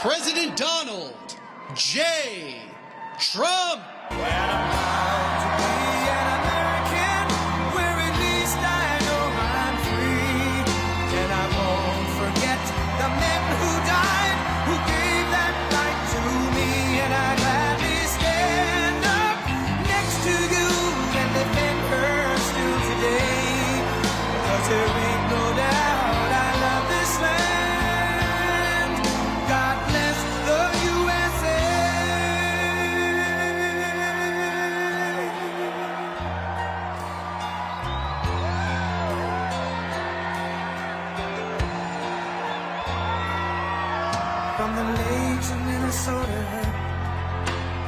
President Donald J. Trump. When I'm proud to be an American, where at least I know I'm free. And I won't forget the men who died, who gave that right to me. And I gladly stand up next to you and defend her still today. 'Cause there ain't no doubt I love this land. God bless the USA. From the lakes of Minnesota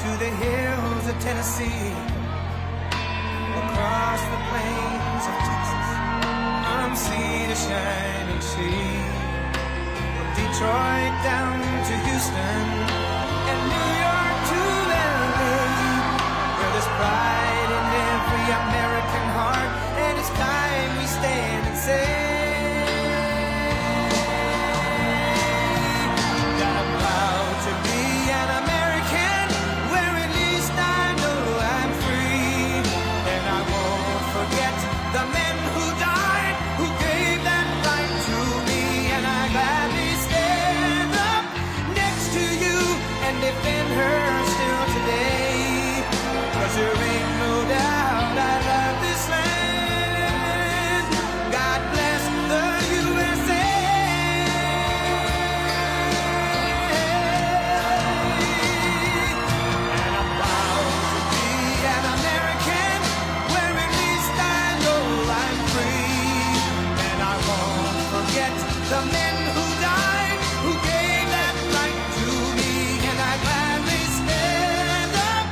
to the hills of Tennessee, across the plains of Texas, from sea to shining sea, from Detroit down to Houston and New York to LA, where there's pride in every American heart, and it's time we stand and say that I'm proud to be an American, where at least I know I'm free. And I won't forget the men who died, who gave that right to me. And I gladly stand up next to you and defend her still today. 'Cause there ain't no doubt I love this land. God bless the USA. And I'm proud to be an American, where at least I know I'm free. And I won't forget the men who died, who gave that right to me. And I gladly stand up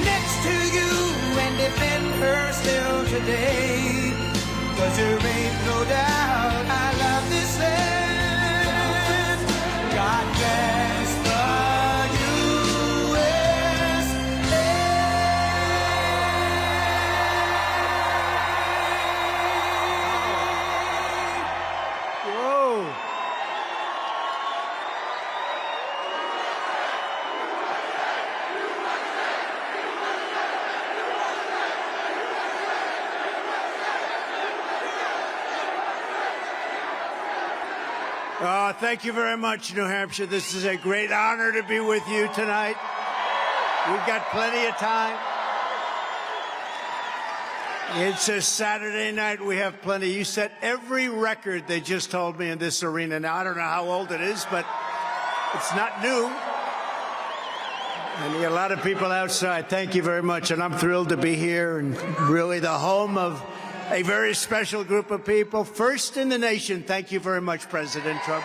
next to you and defend her still today. 'Cause there ain't no doubt I love this land. God bless the USA. Whoa. Thank you very much, New Hampshire. This is a great honor to be with you tonight. We've got plenty of time. It's a Saturday night. We have plenty. You set every record, they just told me, in this arena. Now, I don't know how old it is, but it's not new. And you got a lot of people outside. Thank you very much. And I'm thrilled to be here and really the home of a very special group of people. First in the nation. Thank you very much, President Trump.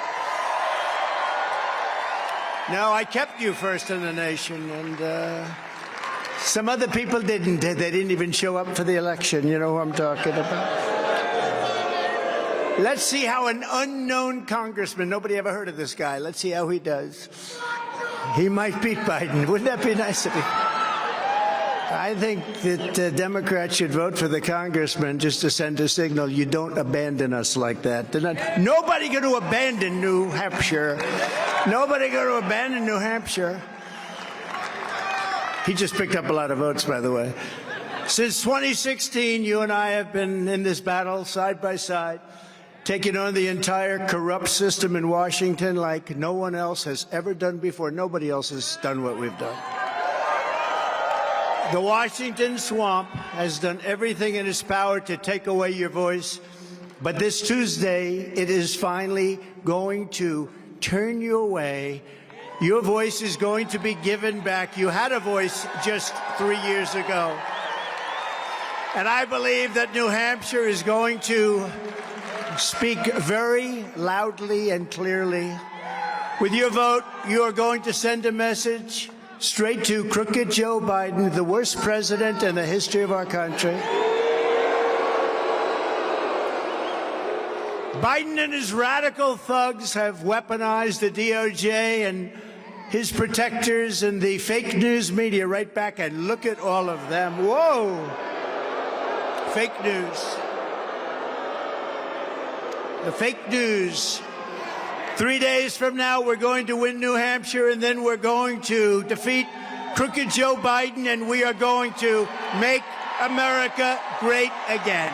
No, I kept you first in the nation, and some other people didn't. They didn't even show up for the election. You know who I'm talking about. Let's see how an unknown congressman, nobody ever heard of this guy, let's see how he does. He might beat Biden. Wouldn't that be nice if he... I think that Democrats should vote for the congressman just to send a signal, you don't abandon us like that. Nobody going to abandon New Hampshire. Nobody going to abandon New Hampshire. He just picked up a lot of votes, by the way. Since 2016, you and I have been in this battle side by side, taking on the entire corrupt system in Washington like no one else has ever done before. Nobody else has done what we've done. The Washington swamp has done everything in its power to take away your voice, but this Tuesday, it is finally going to turn you away. Your voice is going to be given back. You had a voice just 3 years ago. And I believe that New Hampshire is going to speak very loudly and clearly. With your vote, you are going to send a message straight to crooked Joe Biden, the worst president in the history of our country. Biden and his radical thugs have weaponized the DOJ and his protectors and the fake news media right back, and look at all of them. Whoa! Fake news. The fake news 3 days from now, we're going to win New Hampshire, and then we're going to defeat crooked Joe Biden, and we are going to make America great again.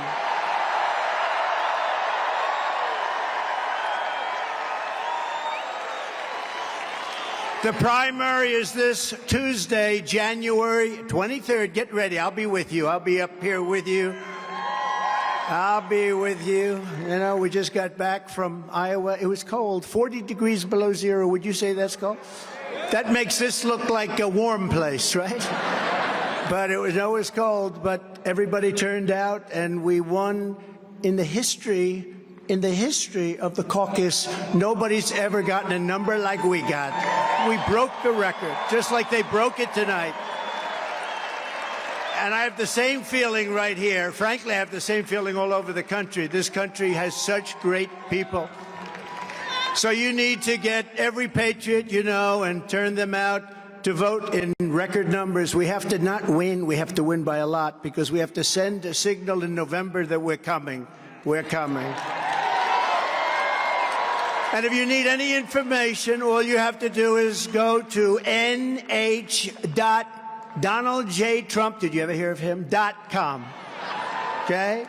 The primary is this Tuesday, January 23rd. Get ready. I'll be with you. I'll be up here with you. I'll be with you. You know, we just got back from Iowa. It was cold, 40 degrees below zero. Would you say that's cold? That makes this look like a warm place, right? But it was always cold, but everybody turned out, and we won. In the history of the caucus, nobody's ever gotten a number like we got. We broke the record, just like they broke it tonight. And I have the same feeling right here. Frankly, I have the same feeling all over the country. This country has such great people. So you need to get every patriot you know and turn them out to vote in record numbers. We have to not win, we have to win by a lot, because we have to send a signal in November that we're coming. We're coming. And if you need any information, all you have to do is go to nh.DonaldJTrump, did you ever hear of him? .com. Okay?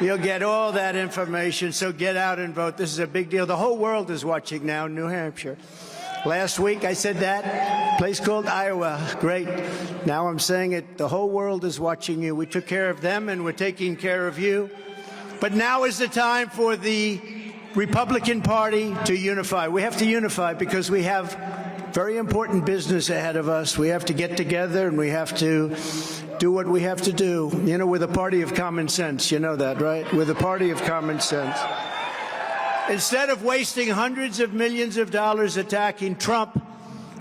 You'll get all that information, so get out and vote. This is a big deal. The whole world is watching now in New Hampshire. Last week I said that, place called Iowa. Great. Now I'm saying it, the whole world is watching you. We took care of them and we're taking care of you. But now is the time for the Republican Party to unify. We have to unify because we have very important business ahead of us. We have to get together and we have to do what we have to do. You know, we're the party of common sense. You know that, right? We're the party of common sense. Instead of wasting hundreds of millions of dollars attacking Trump,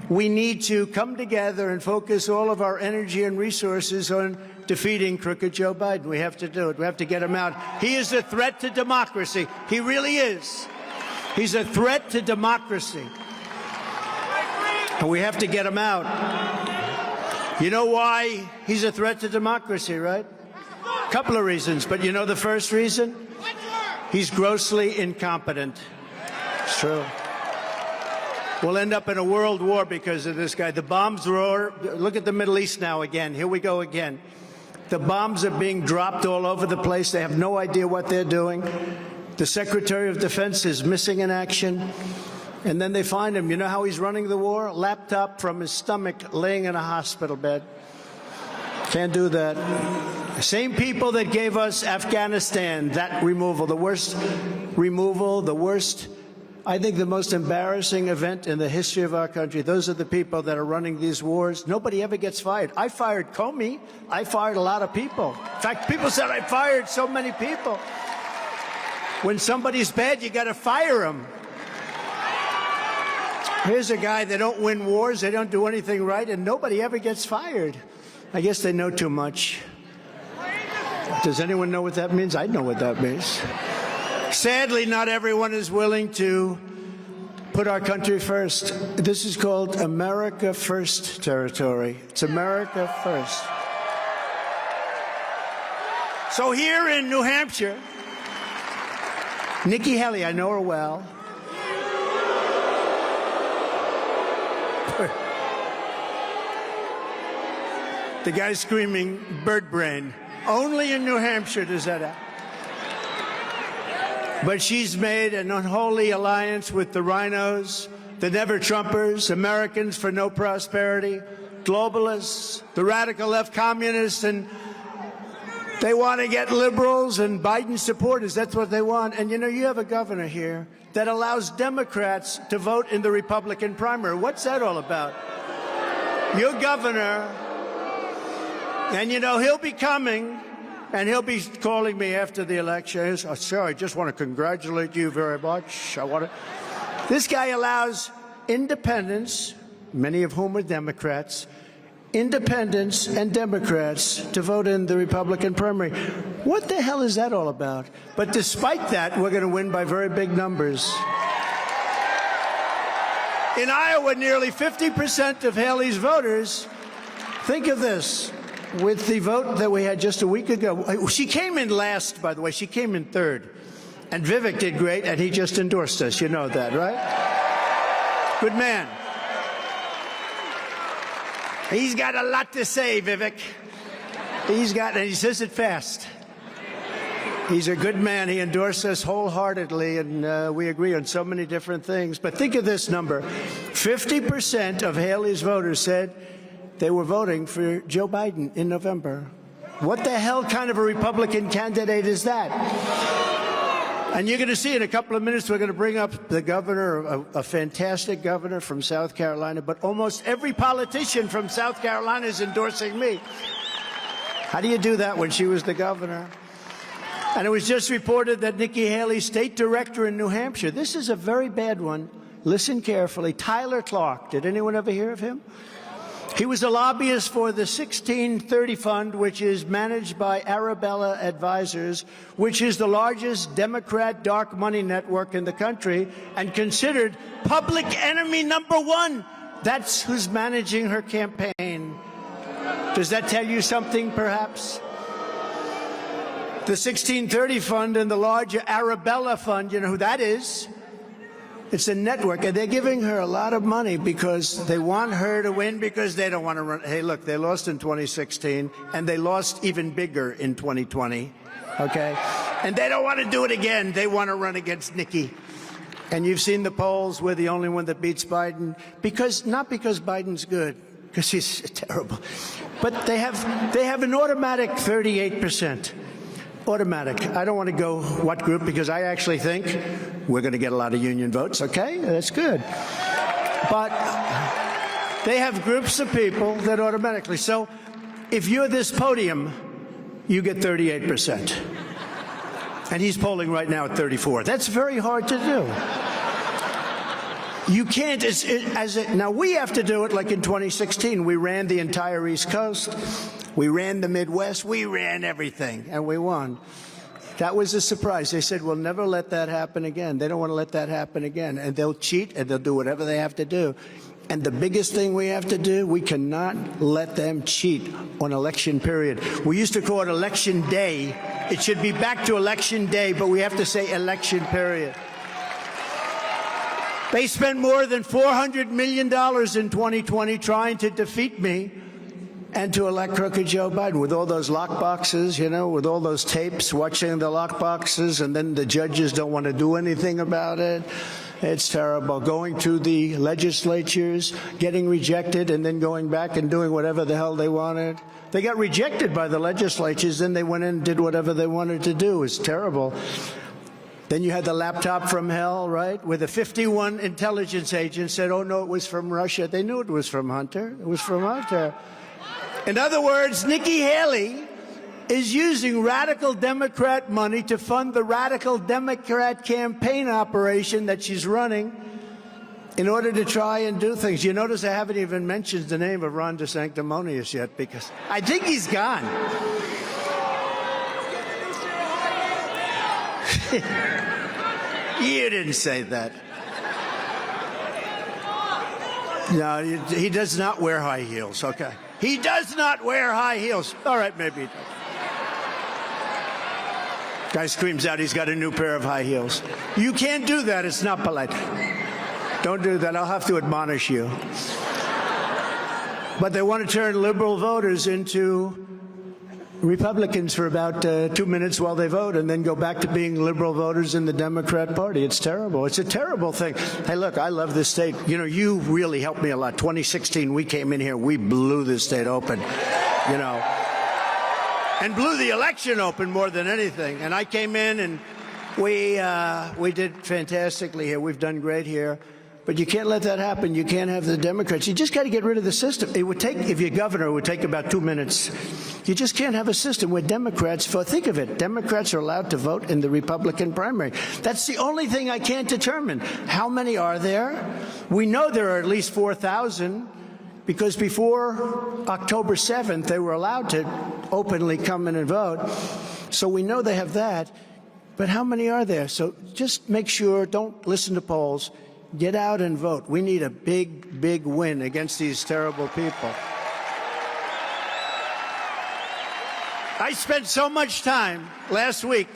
we need to come together and focus all of our energy and resources on defeating crooked Joe Biden. We have to do it. We have to get him out. He is a threat to democracy. He really is. He's a threat to democracy. And we have to get him out. You know why he's a threat to democracy, right? A couple of reasons. But you know the first reason? He's grossly incompetent. It's true. We'll end up in a world war because of this guy. The bombs roar. Look at the Middle East now again. Here we go again. The bombs are being dropped all over the place. They have no idea what they're doing. The Secretary of Defense is missing in action. And then they find him. You know how he's running the war? Laptop from his stomach, laying in a hospital bed. Can't do that. Same people that gave us Afghanistan, that removal, the worst removal, the worst, I think the most embarrassing event in the history of our country. Those are the people that are running these wars. Nobody ever gets fired. I fired Comey. I fired a lot of people. In fact, people said I fired so many people. When somebody's bad, you got to fire them. Here's a guy, they don't win wars, they don't do anything right, and nobody ever gets fired. I guess they know too much. Does anyone know what that means? I know what that means. Sadly, not everyone is willing to put our country first. This is called America First territory. It's America First. So here in New Hampshire, Nikki Haley, I know her well. The guy's screaming, bird brain. Only in New Hampshire does that happen. But she's made an unholy alliance with the rhinos, the never-Trumpers, Americans for no prosperity, globalists, the radical left communists, and they want to get liberals and Biden supporters. That's what they want. And, you know, you have a governor here that allows Democrats to vote in the Republican primary. What's that all about? Your governor... And, you know, he'll be coming, and he'll be calling me after the election. Sir, I just want to congratulate you very much. This guy allows independents, many of whom are Democrats, independents and Democrats to vote in the Republican primary. What the hell is that all about? But despite that, we're going to win by very big numbers. In Iowa, nearly 50% of Haley's voters, think of this, with the vote that we had just a week ago. She came in last, by the way. She came in third. And Vivek did great, and he just endorsed us. You know that, right? Good man. He's got a lot to say, Vivek. And he says it fast. He's a good man. He endorsed us wholeheartedly, and we agree on so many different things. But think of this number. 50% of Haley's voters said they were voting for Joe Biden in November. What the hell kind of a Republican candidate is that? And you're going to see in a couple of minutes, we're going to bring up the governor, a fantastic governor from South Carolina, but almost every politician from South Carolina is endorsing me. How do you do that when she was the governor? And it was just reported that Nikki Haley, state director in New Hampshire, this is a very bad one. Listen carefully. Tyler Clark. Did anyone ever hear of him? He was a lobbyist for the 1630 Fund, which is managed by Arabella Advisors, which is the largest Democrat dark money network in the country and considered public enemy #1. That's who's managing her campaign. Does that tell you something, perhaps? The 1630 Fund and the larger Arabella Fund, you know who that is? It's a network, and they're giving her a lot of money because they want her to win, because they don't want to run. Hey, look, they lost in 2016, and they lost even bigger in 2020, okay? And they don't want to do it again. They want to run against Nikki. And you've seen the polls. We're the only one that beats Biden, not because Biden's good, because he's terrible, but they have an automatic 38%. Automatic. I don't want to go what group, because I actually think we're going to get a lot of union votes. Okay, that's good. But they have groups of people that automatically. So if you're this podium, you get 38%. And he's polling right now at 34. That's very hard to do. You can't, now we have to do it like in 2016. We ran the entire East Coast. We ran the Midwest. We ran everything, and we won. That was a surprise. They said, we'll never let that happen again. They don't want to let that happen again. And they'll cheat, and they'll do whatever they have to do. And the biggest thing we have to do, we cannot let them cheat on election period. We used to call it election day. It should be back to election day, but we have to say election period. They spent more than $400 million in 2020 trying to defeat me and to elect crooked Joe Biden, with all those lockboxes, you know, with all those tapes, watching the lockboxes, and then the judges don't want to do anything about it. It's terrible. Going to the legislatures, getting rejected, and then going back and doing whatever the hell they wanted. They got rejected by the legislatures, then they went in and did whatever they wanted to do. It's terrible. Then you had the laptop from hell, right, where the 51 intelligence agents said, oh, no, it was from Russia. They knew it was from Hunter. It was from Hunter. In other words, Nikki Haley is using radical Democrat money to fund the radical Democrat campaign operation that she's running in order to try and do things. You notice I haven't even mentioned the name of Ron DeSanctimonious yet, because I think he's gone. You didn't say that. No, he does not wear high heels, okay? He does not wear high heels. All right, maybe he does. Guy screams out he's got a new pair of high heels. You can't do that. It's not polite. Don't do that. I'll have to admonish you. But they want to turn liberal voters into Republicans for about 2 minutes while they vote, and then go back to being liberal voters in the Democrat Party. It's terrible. It's a terrible thing. Hey, look, I love this state. You know, you really helped me a lot. 2016, we came in here, we blew this state open, you know, and blew the election open more than anything. And I came in, and we did fantastically here. We've done great here. But you can't let that happen. You can't have the Democrats. You just got to get rid of the system. It would take, if you're governor, it would take about 2 minutes. You just can't have a system where Democrats, think of it, Democrats are allowed to vote in the Republican primary. That's the only thing I can't determine. How many are there? We know there are at least 4,000, because before October 7th, they were allowed to openly come in and vote. So we know they have that. But how many are there? So just make sure, don't listen to polls. Get out and vote. We need a big, big win against these terrible people. I spent so much time last week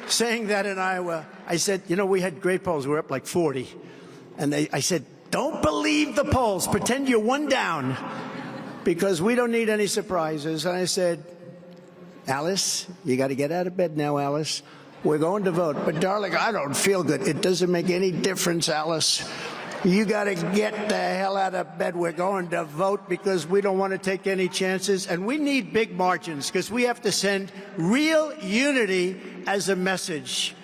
saying that in Iowa. I said, you know, we had great polls. We're up like 40. And I said, don't believe the polls. Pretend you're one down, because we don't need any surprises. And I said, Alice, you got to get out of bed now, Alice. We're going to vote. But, darling, I don't feel good. It doesn't make any difference, Alice. You got to get the hell out of bed. We're going to vote because we don't want to take any chances. And we need big margins because we have to send real unity as a message.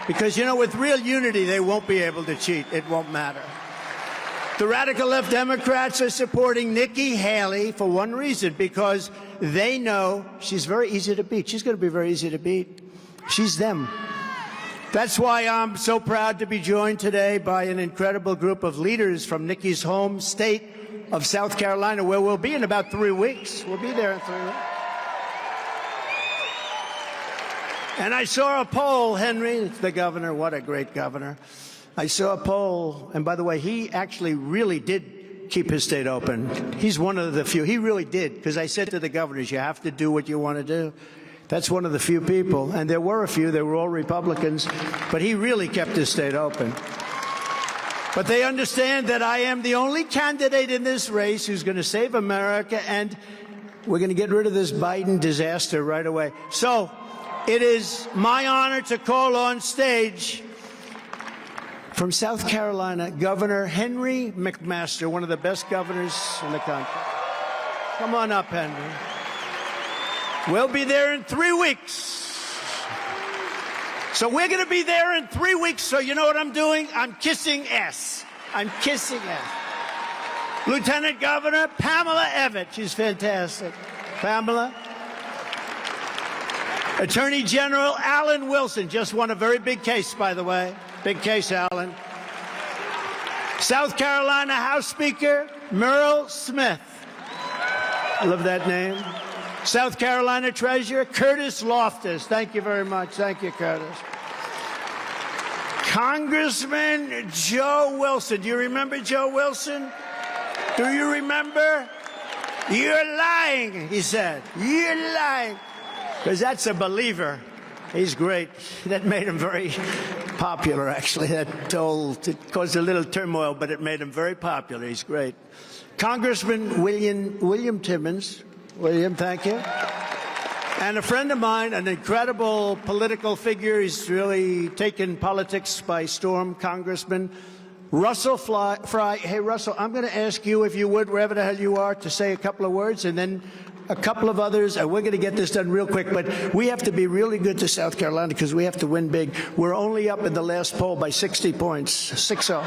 Because, you know, with real unity, they won't be able to cheat. It won't matter. The radical left Democrats are supporting Nikki Haley for one reason, because they know she's very easy to beat. She's going to be very easy to beat. She's them. That's why I'm so proud to be joined today by an incredible group of leaders from Nikki's home state of South Carolina, where we'll be in about 3 weeks. We'll be there in 3 weeks. And I saw a poll, Henry, the governor, what a great governor. I saw a poll, and by the way, he actually really did keep his state open. He's one of the few. He really did, because I said to the governors, you have to do what you want to do. That's one of the few people, and there were a few, they were all Republicans, but he really kept his state open. But they understand that I am the only candidate in this race who's going to save America, and we're going to get rid of this Biden disaster right away. So it is my honor to call on stage from South Carolina, Governor Henry McMaster, one of the best governors in the country. Come on up, Henry. We'll be there in 3 weeks. So we're going to be there in 3 weeks. So you know what I'm doing? I'm kissing ass. I'm kissing ass. Lieutenant Governor Pamela Evett. She's fantastic. Pamela. Attorney General Alan Wilson. Just won a very big case, by the way. Big case, Alan. South Carolina House Speaker Merle Smith. I love that name. South Carolina Treasurer Curtis Loftus. Thank you very much. Thank you, Curtis. Congressman Joe Wilson. Do you remember Joe Wilson? Do you remember? You're lying, he said. You're lying. Because that's a believer. He's great. That made him very popular, actually. It caused a little turmoil, but it made him very popular. He's great. Congressman William Timmons. William, thank you. And a friend of mine, an incredible political figure. He's really taken politics by storm, Congressman Russell Fry. Hey, Russell, I'm going to ask you, if you would, wherever the hell you are, to say a couple of words, and then a couple of others. And we're going to get this done real quick, but we have to be really good to South Carolina because we have to win big. We're only up in the last poll by 60 points, 6-0.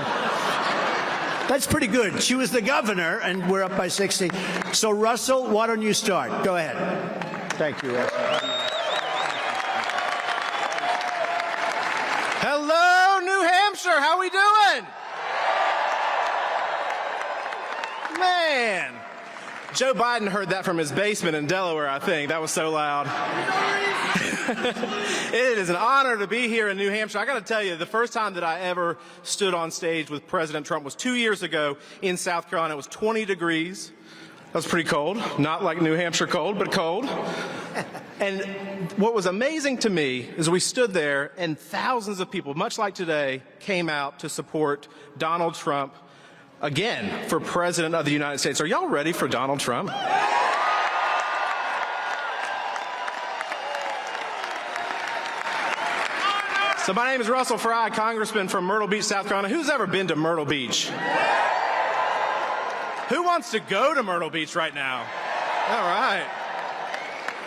That's pretty good. She was the governor, and we're up by 60. So, Russell, why don't you start? Go ahead. Thank you, Russell. Hello, New Hampshire. How we doing? Man. Joe Biden heard that from his basement in Delaware, I think. That was so loud. It is an honor to be here in New Hampshire. I got to tell you, the first time that I ever stood on stage with President Trump was 2 years ago in South Carolina. It was 20 degrees. That was pretty cold. Not like New Hampshire cold, but cold. And what was amazing to me is we stood there and thousands of people, much like today, came out to support Donald Trump again for President of the United States. Are y'all ready for Donald Trump? So my name is Russell Fry, Congressman from Myrtle Beach, South Carolina. Who's ever been to Myrtle Beach? Who wants to go to Myrtle Beach right now? All right.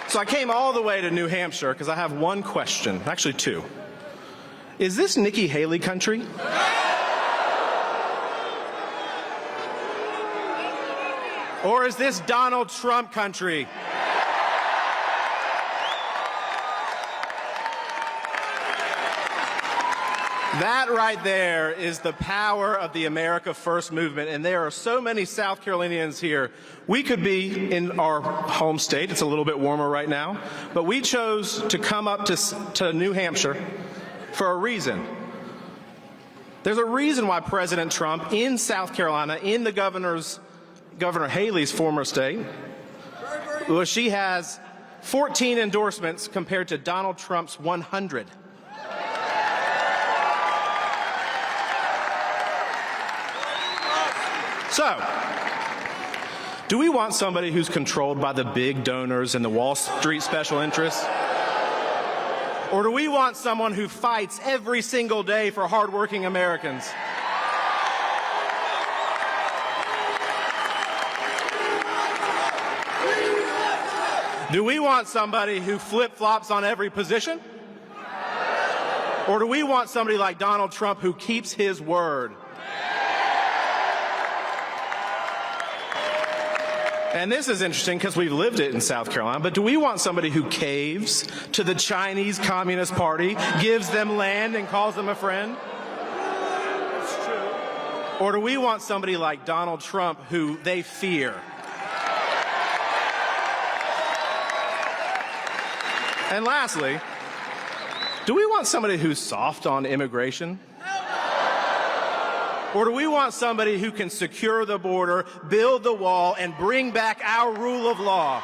So I came all the way to New Hampshire because I have one question, actually two. Is this Nikki Haley country? Or is this Donald Trump country? That right there is the power of the America First movement, and there are so many South Carolinians here. We could be in our home state. It's a little bit warmer right now, but we chose to come up to New Hampshire for a reason. There's a reason why President Trump in South Carolina, in the Governor Haley's former state, well, she has 14 endorsements compared to Donald Trump's 100. So, do we want somebody who's controlled by the big donors and the Wall Street special interests? Or do we want someone who fights every single day for hardworking Americans? Do we want somebody who flip-flops on every position? Or do we want somebody like Donald Trump who keeps his word? And this is interesting because we've lived it in South Carolina, but do we want somebody who caves to the Chinese Communist Party, gives them land and calls them a friend? It's true. Or do we want somebody like Donald Trump who they fear? And lastly, do we want somebody who's soft on immigration? Or do we want somebody who can secure the border, build the wall, and bring back our rule of law?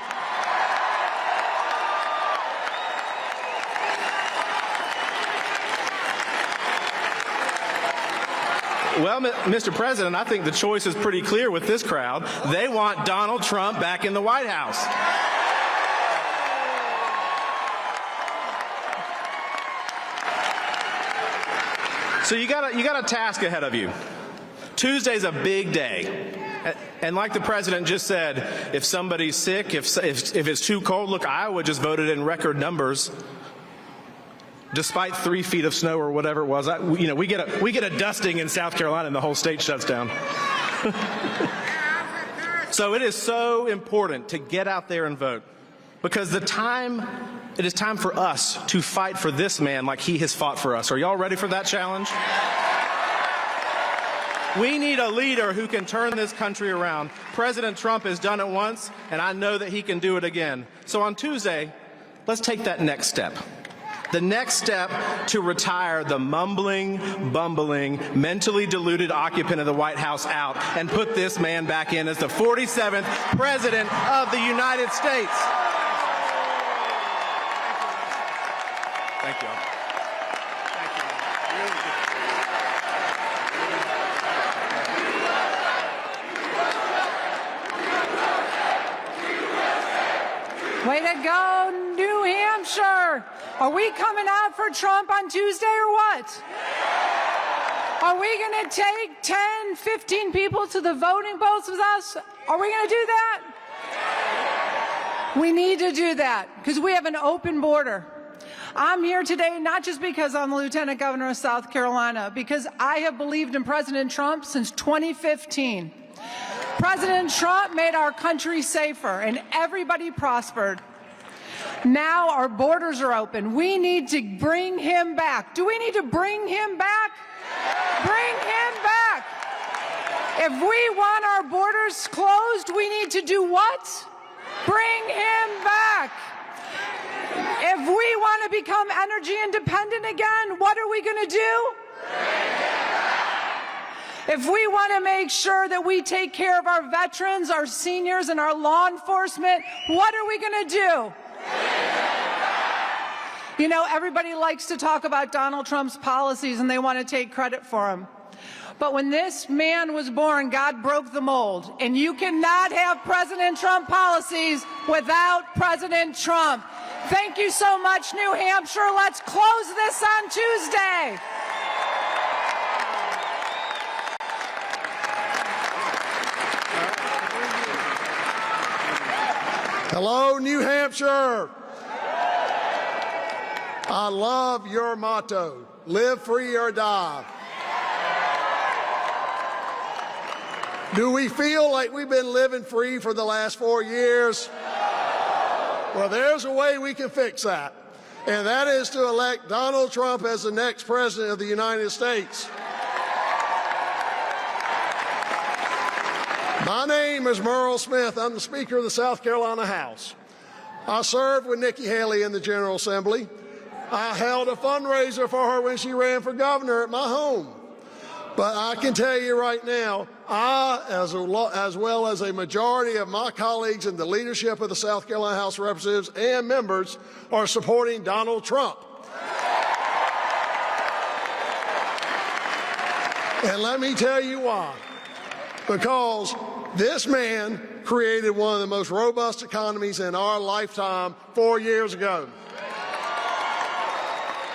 Well, Mr. President, I think the choice is pretty clear with this crowd. They want Donald Trump back in the White House. So you got a task ahead of you. Tuesday's a big day. And like the president just said, if somebody's sick, if it's too cold, look, Iowa just voted in record numbers. Despite 3 feet of snow or whatever it was, we get a dusting in South Carolina and the whole state shuts down. So it is so important to get out there and vote, because it is time for us to fight for this man like he has fought for us. Are y'all ready for that challenge? We need a leader who can turn this country around. President Trump has done it once, and I know that he can do it again. So on Tuesday, let's take that next step. The next step to retire the mumbling, bumbling, mentally deluded occupant of the White House out and put this man back in as the 47th President of the United States. Thank you. Way to go, New Hampshire! Are we coming out for Trump on Tuesday or what? Are we going to take 10, 15 people to the voting booths with us? Are we going to do that? We need to do that because we have an open border. I'm here today not just because I'm the Lieutenant Governor of South Carolina, because I have believed in President Trump since 2015. President Trump made our country safer and everybody prospered. Now our borders are open. We need to bring him back. Do we need to bring him back? Bring him back. If we want our borders closed, we need to do what? Bring him back. If we want to become energy independent again, what are we going to do? If we want to make sure that we take care of our veterans, our seniors, and our law enforcement, what are we going to do? You know, everybody likes to talk about Donald Trump's policies and they want to take credit for them. But when this man was born, God broke the mold. And you cannot have President Trump policies without President Trump. Thank you so much, New Hampshire. Let's close this on Tuesday. Hello, New Hampshire. I love your motto, live free or die. Do we feel like we've been living free for the last 4 years? Well, there's a way we can fix that, and that is to elect Donald Trump as the next president of the United States. My name is Merle Smith. I'm the Speaker of the South Carolina House. I served with Nikki Haley in the General Assembly. I held a fundraiser for her when she ran for governor at my home. But I can tell you right now, I, as well as a majority of my colleagues in the leadership of the South Carolina House of Representatives and members, are supporting Donald Trump. And let me tell you why. because this man created one of the most robust economies in our lifetime 4 years ago.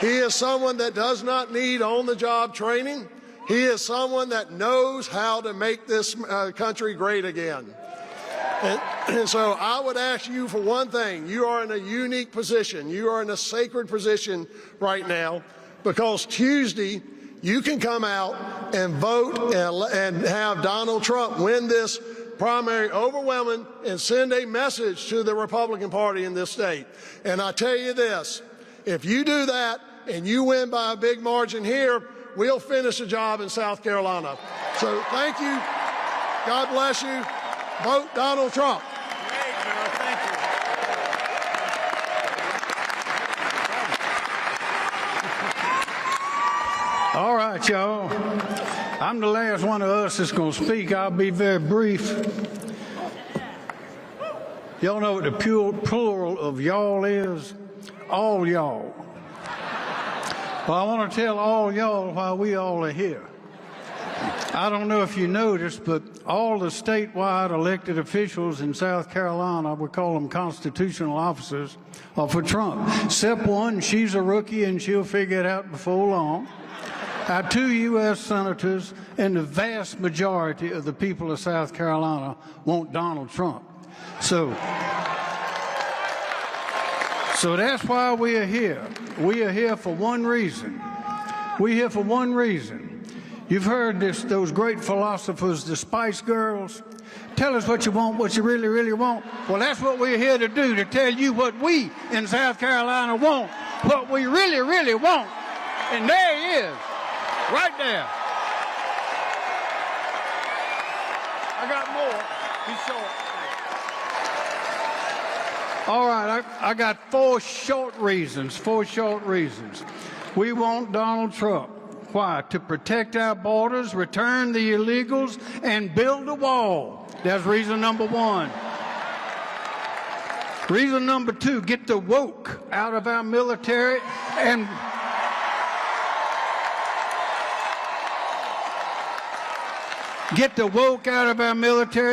He is someone that does not need on-the-job training. He is someone that knows how to make this country great again. And so I would ask you for one thing. You are in a unique position. You are in a sacred position right now, because Tuesday you can come out and vote and have Donald Trump win this primary overwhelming and send a message to the Republican Party in this state. And I tell you this, if you do that and you win by a big margin here, we'll finish the job in South Carolina. So thank you. God bless you. Vote Donald Trump. Thank you. All right, y'all. I'm the last one of us that's going to speak. I'll be very brief. Y'all know what the plural of y'all is? All y'all. Well, I want to tell all y'all why we all are here. I don't know if you noticed, but all the statewide elected officials in South Carolina, we call them constitutional officers, are for Trump. Except one, she's a rookie and she'll figure it out before long. Our 2 U.S. senators and the vast majority of the people of South Carolina want Donald Trump. So that's why we are here. We are here for one reason. We're here for one reason. You've heard those great philosophers, the Spice Girls. Tell us what you want, what you really, really want. Well, that's what we're here to do, to tell you what we in South Carolina want, what we really, really want. And there he is, right there. I got more. He's short. All right, I got four short reasons. We want Donald Trump. Why? To protect our borders, return the illegals, and build a wall. That's reason number one. Reason number two, get the woke out of our military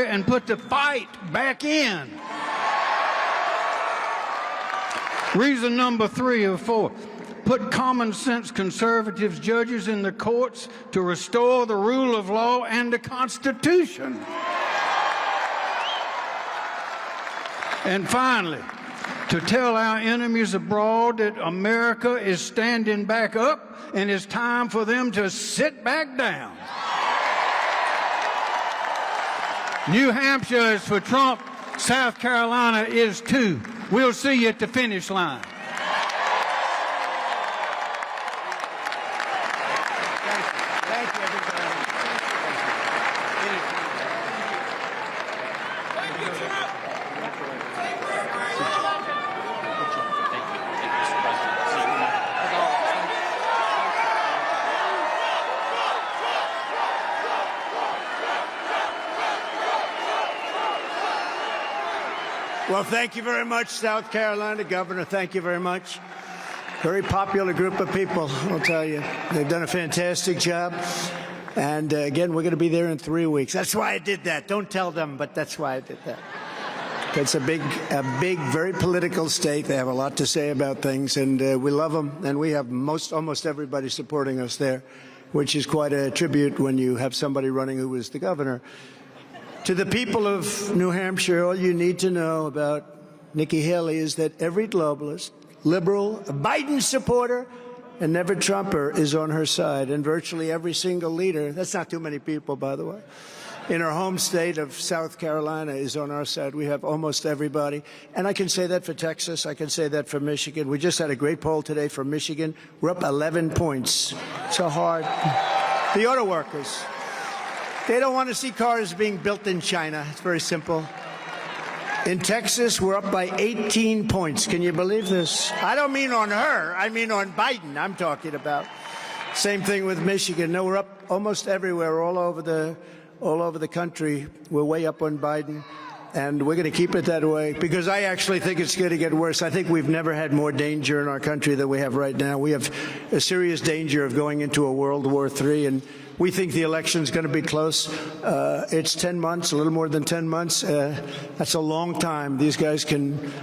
and put the fight back in. Reason number three or four, put common sense conservative judges in the courts to restore the rule of law and the Constitution. And finally, to tell our enemies abroad that America is standing back up and it's time for them to sit back down. New Hampshire is for Trump. South Carolina is too. We'll see you at the finish line. Well, thank you very much, South Carolina Governor. Thank you very much. Very popular group of people, I'll tell you. They've done a fantastic job. And again, we're going to be there in 3 weeks. That's why I did that. Don't tell them, but that's why I did that. It's a big, very political state. They have a lot to say about things, and we love them. And we have almost everybody supporting us there, which is quite a tribute when you have somebody running who was the governor. To the people of New Hampshire, all you need to know about Nikki Haley is that every globalist, liberal, a Biden supporter, and never Trumper is on her side. And virtually every single leader, that's not too many people, by the way, in our home state of South Carolina is on our side. We have almost everybody. And I can say that for Texas. I can say that for Michigan. We just had a great poll today from Michigan. We're up 11 points. So hard. The auto workers. They don't want to see cars being built in China. It's very simple. In Texas, we're up by 18 points. Can you believe this? I don't mean on her. I mean on Biden I'm talking about. Same thing with Michigan. No, we're up almost everywhere, all over the country. We're way up on Biden. And we're going to keep it that way because I actually think it's going to get worse. I think we've never had more danger in our country than we have right now. We have a serious danger of going into a World War III. And We think the election is going to be close. It's 10 months, a little more than 10 months. That's a long time. These guys can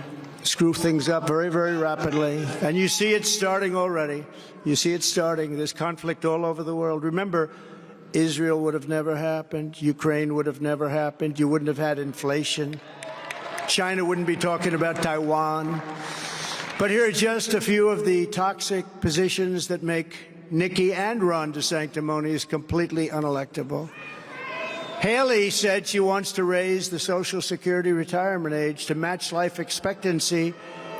screw things up very, very rapidly. And you see it starting already. You see it starting. There's conflict all over the world. Remember, Israel would have never happened. Ukraine would have never happened. You wouldn't have had inflation. China wouldn't be talking about Taiwan. But here are just a few of the toxic positions that make Nikki and Ron DeSanctimonious completely unelectable. Haley said she wants to raise the Social Security retirement age to match life expectancy,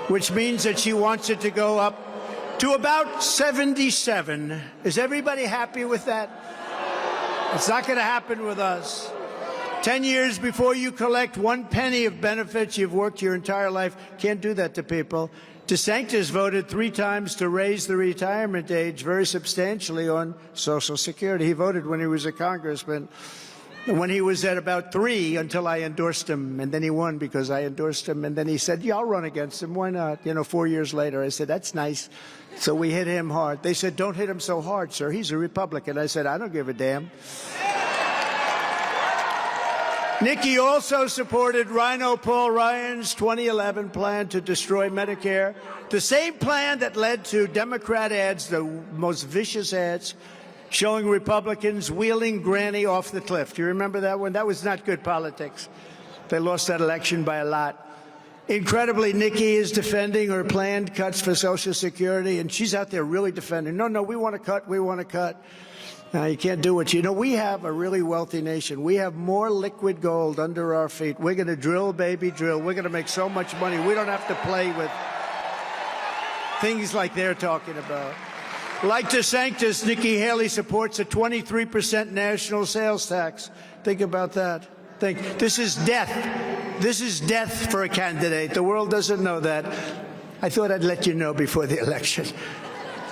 which means that she wants it to go up to about 77. Is everybody happy with that? It's not going to happen with us. 10 years before you collect 1 penny of benefits, you've worked your entire life. Can't do that to people. DeSantis voted 3 times to raise the retirement age very substantially on Social Security. He voted when he was a congressman, when he was at about 3 until I endorsed him, and then he won because I endorsed him, and then he said, yeah, I'll run against him. Why not? 4 years later, I said, that's nice. So we hit him hard. They said, don't hit him so hard, sir. He's a Republican. I said, I don't give a damn. Nikki also supported Rhino Paul Ryan's 2011 plan to destroy Medicare, the same plan that led to Democrat ads, the most vicious ads, showing Republicans wheeling Granny off the cliff. Do you remember that one? That was not good politics. They lost that election by a lot. Incredibly, Nikki is defending her planned cuts for Social Security, and she's out there really defending. No, we want to cut, we want to cut. You can't do it. We have a really wealthy nation. We have more liquid gold under our feet. We're going to drill, baby, drill. We're going to make so much money. We don't have to play with things like they're talking about. Like DeSantis, Nikki Haley supports a 23% national sales tax. Think about that. This is death. This is death for a candidate. The world doesn't know that. I thought I'd let you know before the election.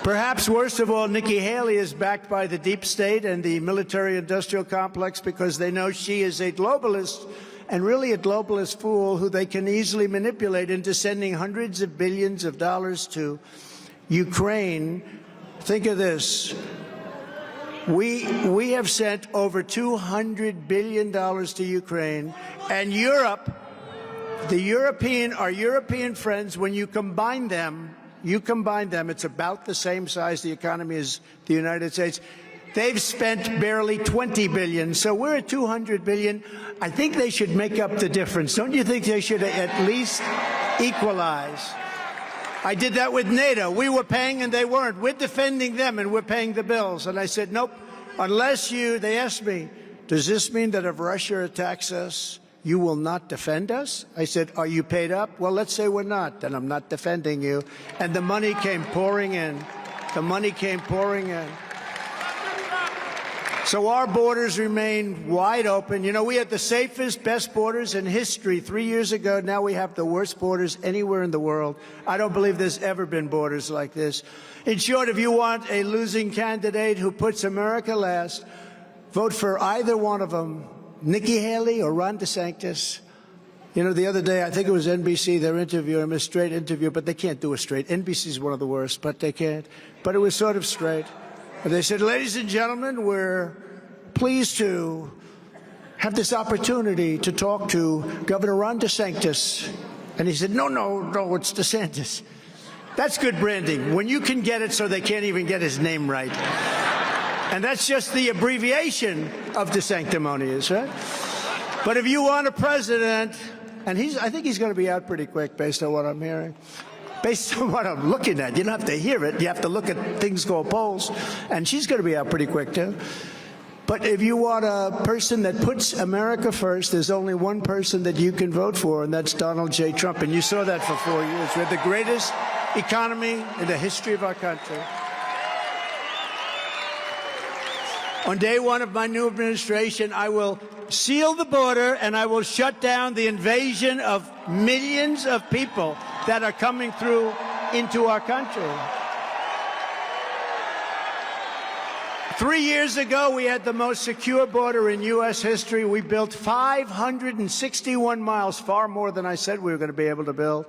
Perhaps worst of all, Nikki Haley is backed by the deep state and the military-industrial complex because they know she is a globalist, and really a globalist fool who they can easily manipulate into sending hundreds of billions of dollars to Ukraine. Think of this. We have sent over $200 billion to Ukraine, and Europe, our European friends, when you combine them, it's about the same size the economy as the United States. They've spent barely $20 billion, so we're at $200 billion. I think they should make up the difference. Don't you think they should at least equalize? I did that with NATO. We were paying and they weren't. We're defending them and we're paying the bills. And I said, nope, unless they asked me, does this mean that if Russia attacks us, you will not defend us? I said, are you paid up? Well, let's say we're not, then I'm not defending you. And the money came pouring in. The money came pouring in. So our borders remain wide open. We had the safest, best borders in history 3 years ago. Now we have the worst borders anywhere in the world. I don't believe there's ever been borders like this. In short, if you want a losing candidate who puts America last, vote for either one of them. Nikki Haley or Ron DeSantis. The other day, I think it was NBC, they're interviewing him, a straight interview, but they can't do a straight. NBC's one of the worst, but they can't. But it was sort of straight. And they said, ladies and gentlemen, we're pleased to have this opportunity to talk to Governor Ron DeSantis. And he said, no, it's DeSantis. That's good branding. When you can get it so they can't even get his name right. And that's just the abbreviation of DeSanctimonious, right? But if you want a president, and I think he's going to be out pretty quick based on what I'm hearing, based on what I'm looking at. You don't have to hear it. You have to look at things go polls. And she's going to be out pretty quick, too. But if you want a person that puts America first, there's only one person that you can vote for, and that's Donald J. Trump. And you saw that for 4 years. We had the greatest economy in the history of our country. On day one of my new administration, I will seal the border and I will shut down the invasion of millions of people that are coming through into our country. 3 years ago, we had the most secure border in U.S. history. We built 561 miles, far more than I said we were going to be able to build.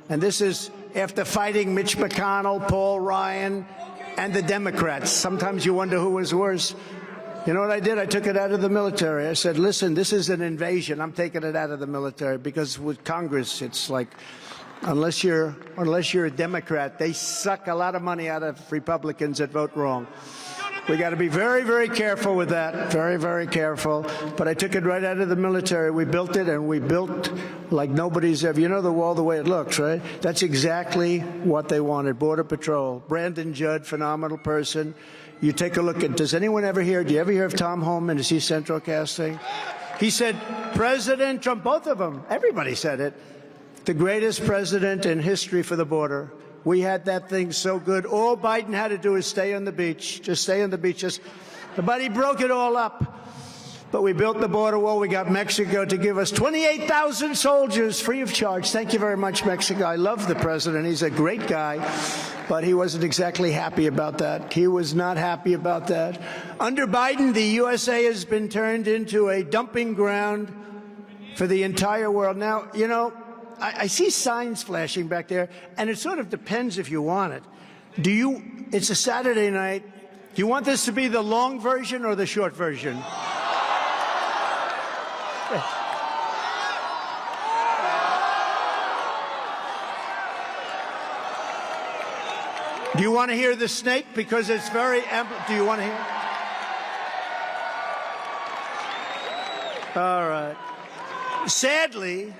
And this is after fighting Mitch McConnell, Paul Ryan, and the Democrats. Sometimes you wonder who was worse. You know what I did? I took it out of the military. I said, listen, this is an invasion. I'm taking it out of the military because with Congress, it's like, unless you're a Democrat, they suck a lot of money out of Republicans that vote wrong. We got to be very, very careful with that. Very, very careful. But I took it right out of the military. We built it, and we built like nobody's ever. You know the wall the way it looks, right? That's exactly what they wanted. Border Patrol. Brandon Judd, phenomenal person. You take a look at, do you ever hear of Tom Homan? Is he Central Casting? He said, President Trump, both of them, everybody said it, the greatest president in history for the border. We had that thing so good. All Biden had to do is stay on the beach. Just stay on the beach. But he broke it all up. But we built the border wall. We got Mexico to give us 28,000 soldiers free of charge. Thank you very much, Mexico. I love the president. He's a great guy. But he wasn't exactly happy about that. He was not happy about that. Under Biden, the USA has been turned into a dumping ground for the entire world. Now, you know, I see signs flashing back there, and it sort of depends if you want it. It's a Saturday night. Do you want this to be the long version or the short version? Do you want to hear the snake? Because it's very, do you want to hear? All right. Sadly,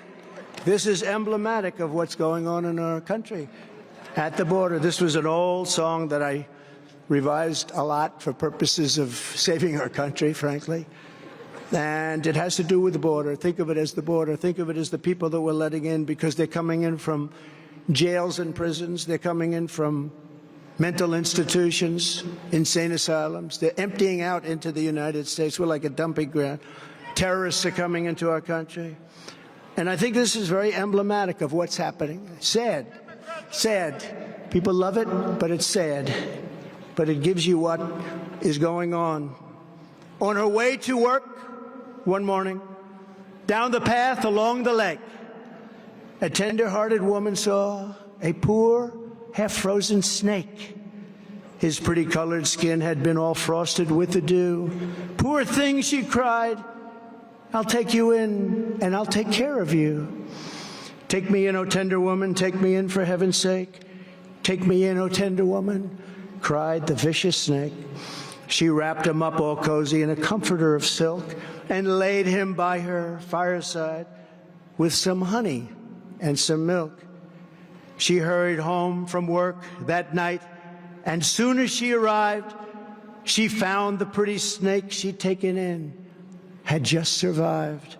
this is emblematic of what's going on in our country. At the border, this was an old song that I revised a lot for purposes of saving our country, frankly. And it has to do with the border. Think of it as the border. Think of it as the people that we're letting in because they're coming in from jails and prisons. They're coming in from mental institutions, insane asylums. They're emptying out into the United States. We're like a dumping ground. Terrorists are coming into our country. And I think this is very emblematic of what's happening. Sad. Sad. People love it, but it's sad. But it gives you what is going on. On her way to work one morning, down the path along the lake, a tender-hearted woman saw a poor, half-frozen snake. His pretty colored skin had been all frosted with the dew. Poor thing, she cried. I'll take you in, and I'll take care of you. Take me in, O tender woman, take me in for heaven's sake. Take me in, O tender woman, cried the vicious snake. She wrapped him up all cozy in a comforter of silk and laid him by her fireside with some honey and some milk. She hurried home from work that night, and soon as she arrived, she found the pretty snake she'd taken in had just survived.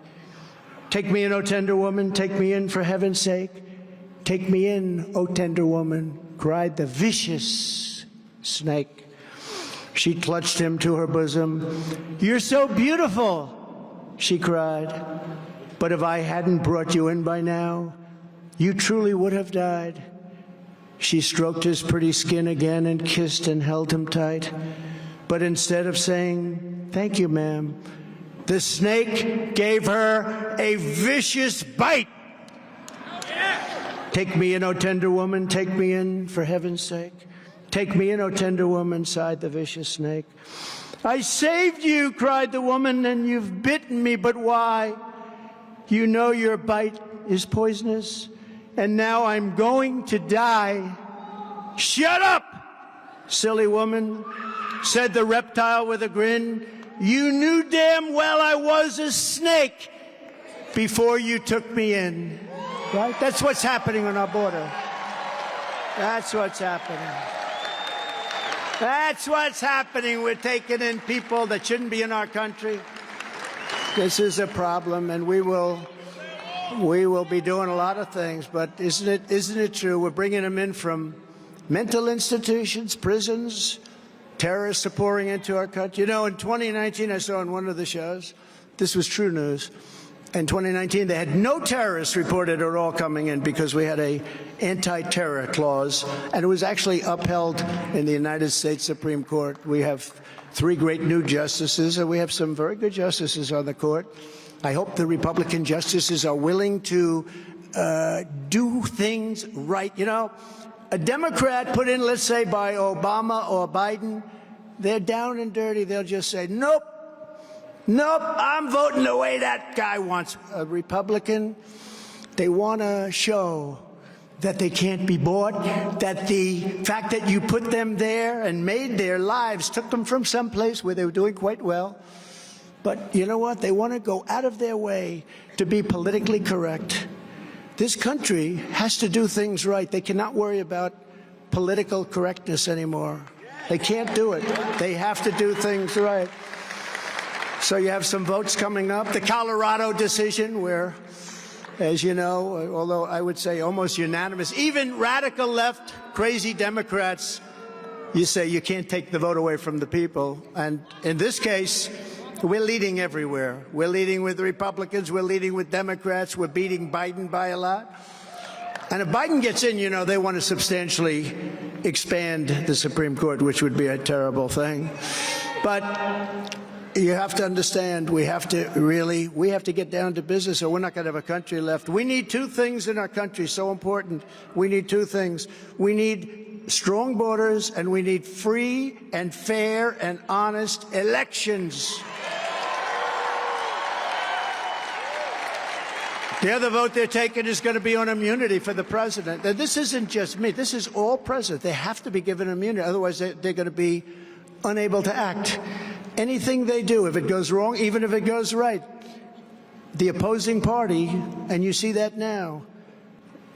Take me in, O tender woman, take me in for heaven's sake. Take me in, O tender woman, cried the vicious snake. She clutched him to her bosom. You're so beautiful, she cried. But if I hadn't brought you in by now, you truly would have died. She stroked his pretty skin again and kissed and held him tight. But instead of saying, thank you, ma'am, the snake gave her a vicious bite. Take me in, O tender woman, take me in for heaven's sake. Take me in, O tender woman, sighed the vicious snake. I saved you, cried the woman, and you've bitten me, but why? You know your bite is poisonous, and now I'm going to die. Shut up, silly woman, said the reptile with a grin. You knew damn well I was a snake before you took me in. Right? That's what's happening on our border. That's what's happening. That's what's happening. We're taking in people that shouldn't be in our country. This is a problem, and we will be doing a lot of things. But isn't it true? We're bringing them in from mental institutions, prisons. Terrorists are pouring into our country. You know, in 2019, I saw on one of the shows, this was true news. In 2019, they had no terrorists reported at all coming in because we had a anti-terror clause, and it was actually upheld in the United States Supreme Court. We have 3 great new justices, and we have some very good justices on the court. I hope the Republican justices are willing to do things right. You know, a Democrat put in, let's say, by Obama or Biden, they're down and dirty. They'll just say, nope. Nope, I'm voting the way that guy wants. A Republican, they want to show that they can't be bought, that the fact that you put them there and made their lives, took them from someplace where they were doing quite well. But you know what? They want to go out of their way to be politically correct. This country has to do things right. They cannot worry about political correctness anymore. They can't do it. They have to do things right. So you have some votes coming up. The Colorado decision where, as you know, although I would say almost unanimous, even radical left, crazy Democrats, you say you can't take the vote away from the people. And in this case, we're leading everywhere. We're leading with the Republicans. We're leading with Democrats. We're beating Biden by a lot. And if Biden gets in, you know, they want to substantially expand the Supreme Court, which would be a terrible thing. But you have to understand, we have to get down to business or we're not going to have a country left. We need two things in our country, so important. We need two things. We need strong borders and we need free and fair and honest elections. The other vote they're taking is going to be on immunity for the president. And this isn't just me. This is all presidents. They have to be given immunity. Otherwise, they're going to be unable to act. Anything they do, if it goes wrong, even if it goes right, the opposing party, and you see that now,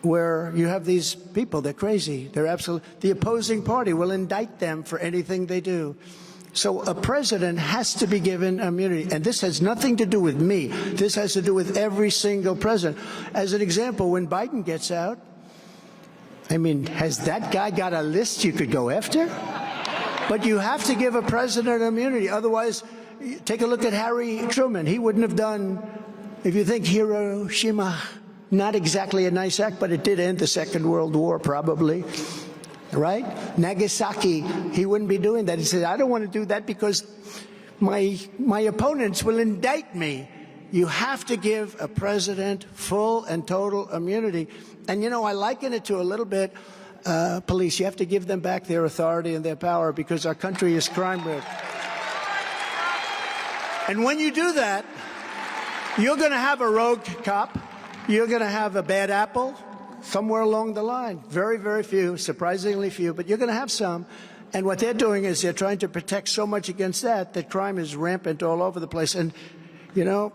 where you have these people, they're crazy. They're absolutely, the opposing party will indict them for anything they do. So a president has to be given immunity. And this has nothing to do with me. This has to do with every single president. As an example, when Biden gets out, I mean, has that guy got a list you could go after? But you have to give a president immunity. Otherwise, take a look at Harry Truman. He wouldn't have done, if you think Hiroshima, not exactly a nice act, but it did end the Second World War, probably. Right? Nagasaki, he wouldn't be doing that. He said, I don't want to do that because my opponents will indict me. You have to give a president full and total immunity. And, you know, I liken it to a little bit police. You have to give them back their authority and their power because our country is crime-ridden. And when you do that, you're going to have a rogue cop. You're going to have a bad apple somewhere along the line. Very, very few, surprisingly few, but you're going to have some. And what they're doing is they're trying to protect so much against that crime is rampant all over the place. And, you know,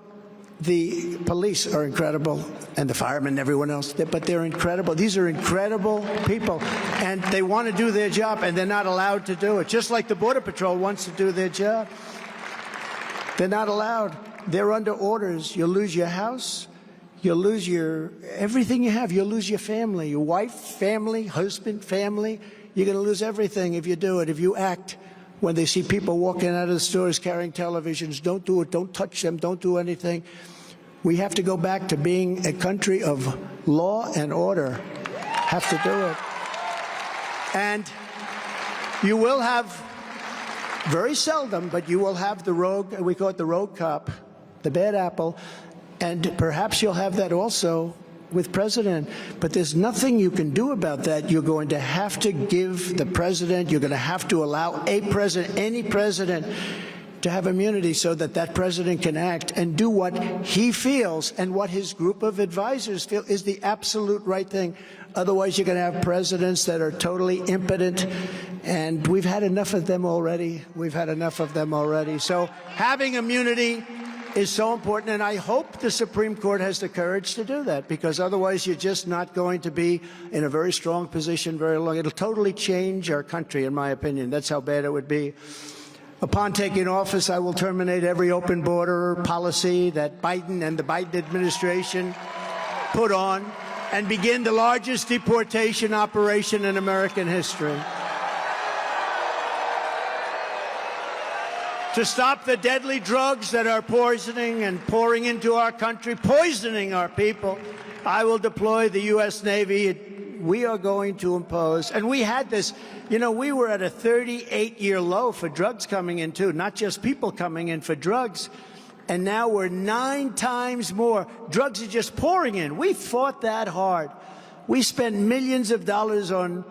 the police are incredible, and the firemen and everyone else, but they're incredible. These are incredible people, and they want to do their job, and they're not allowed to do it. Just like the Border Patrol wants to do their job. They're not allowed. They're under orders. You'll lose your house. You'll lose everything you have. You'll lose your family, your wife, family, husband, family. You're going to lose everything if you do it, if you act. When they see people walking out of the stores carrying televisions, don't do it, don't touch them, don't do anything. We have to go back to being a country of law and order. Have to do it. And you will have, very seldom, but you will have the rogue, we call it the rogue cop, the bad apple, and perhaps you'll have that also with president. But there's nothing you can do about that. You're going to have to give the president, you're going to have to allow a president, any president, to have immunity so that that president can act and do what he feels and what his group of advisors feel is the absolute right thing. Otherwise, you're going to have presidents that are totally impotent, and we've had enough of them already. We've had enough of them already. So having immunity is so important, and I hope the Supreme Court has the courage to do that, because otherwise you're just not going to be in a very strong position very long. It'll totally change our country, in my opinion. That's how bad it would be. Upon taking office, I will terminate every open border policy that Biden and the Biden administration put on and begin the largest deportation operation in American history. To stop the deadly drugs that are poisoning and pouring into our country, poisoning our people, I will deploy the U.S. Navy. We are going to impose, and we had this, you know, we were at a 38-year low for drugs coming in, too, not just people coming in for drugs. And now we're 9 times more. Drugs are just pouring in. We fought that hard. We spent millions of dollars on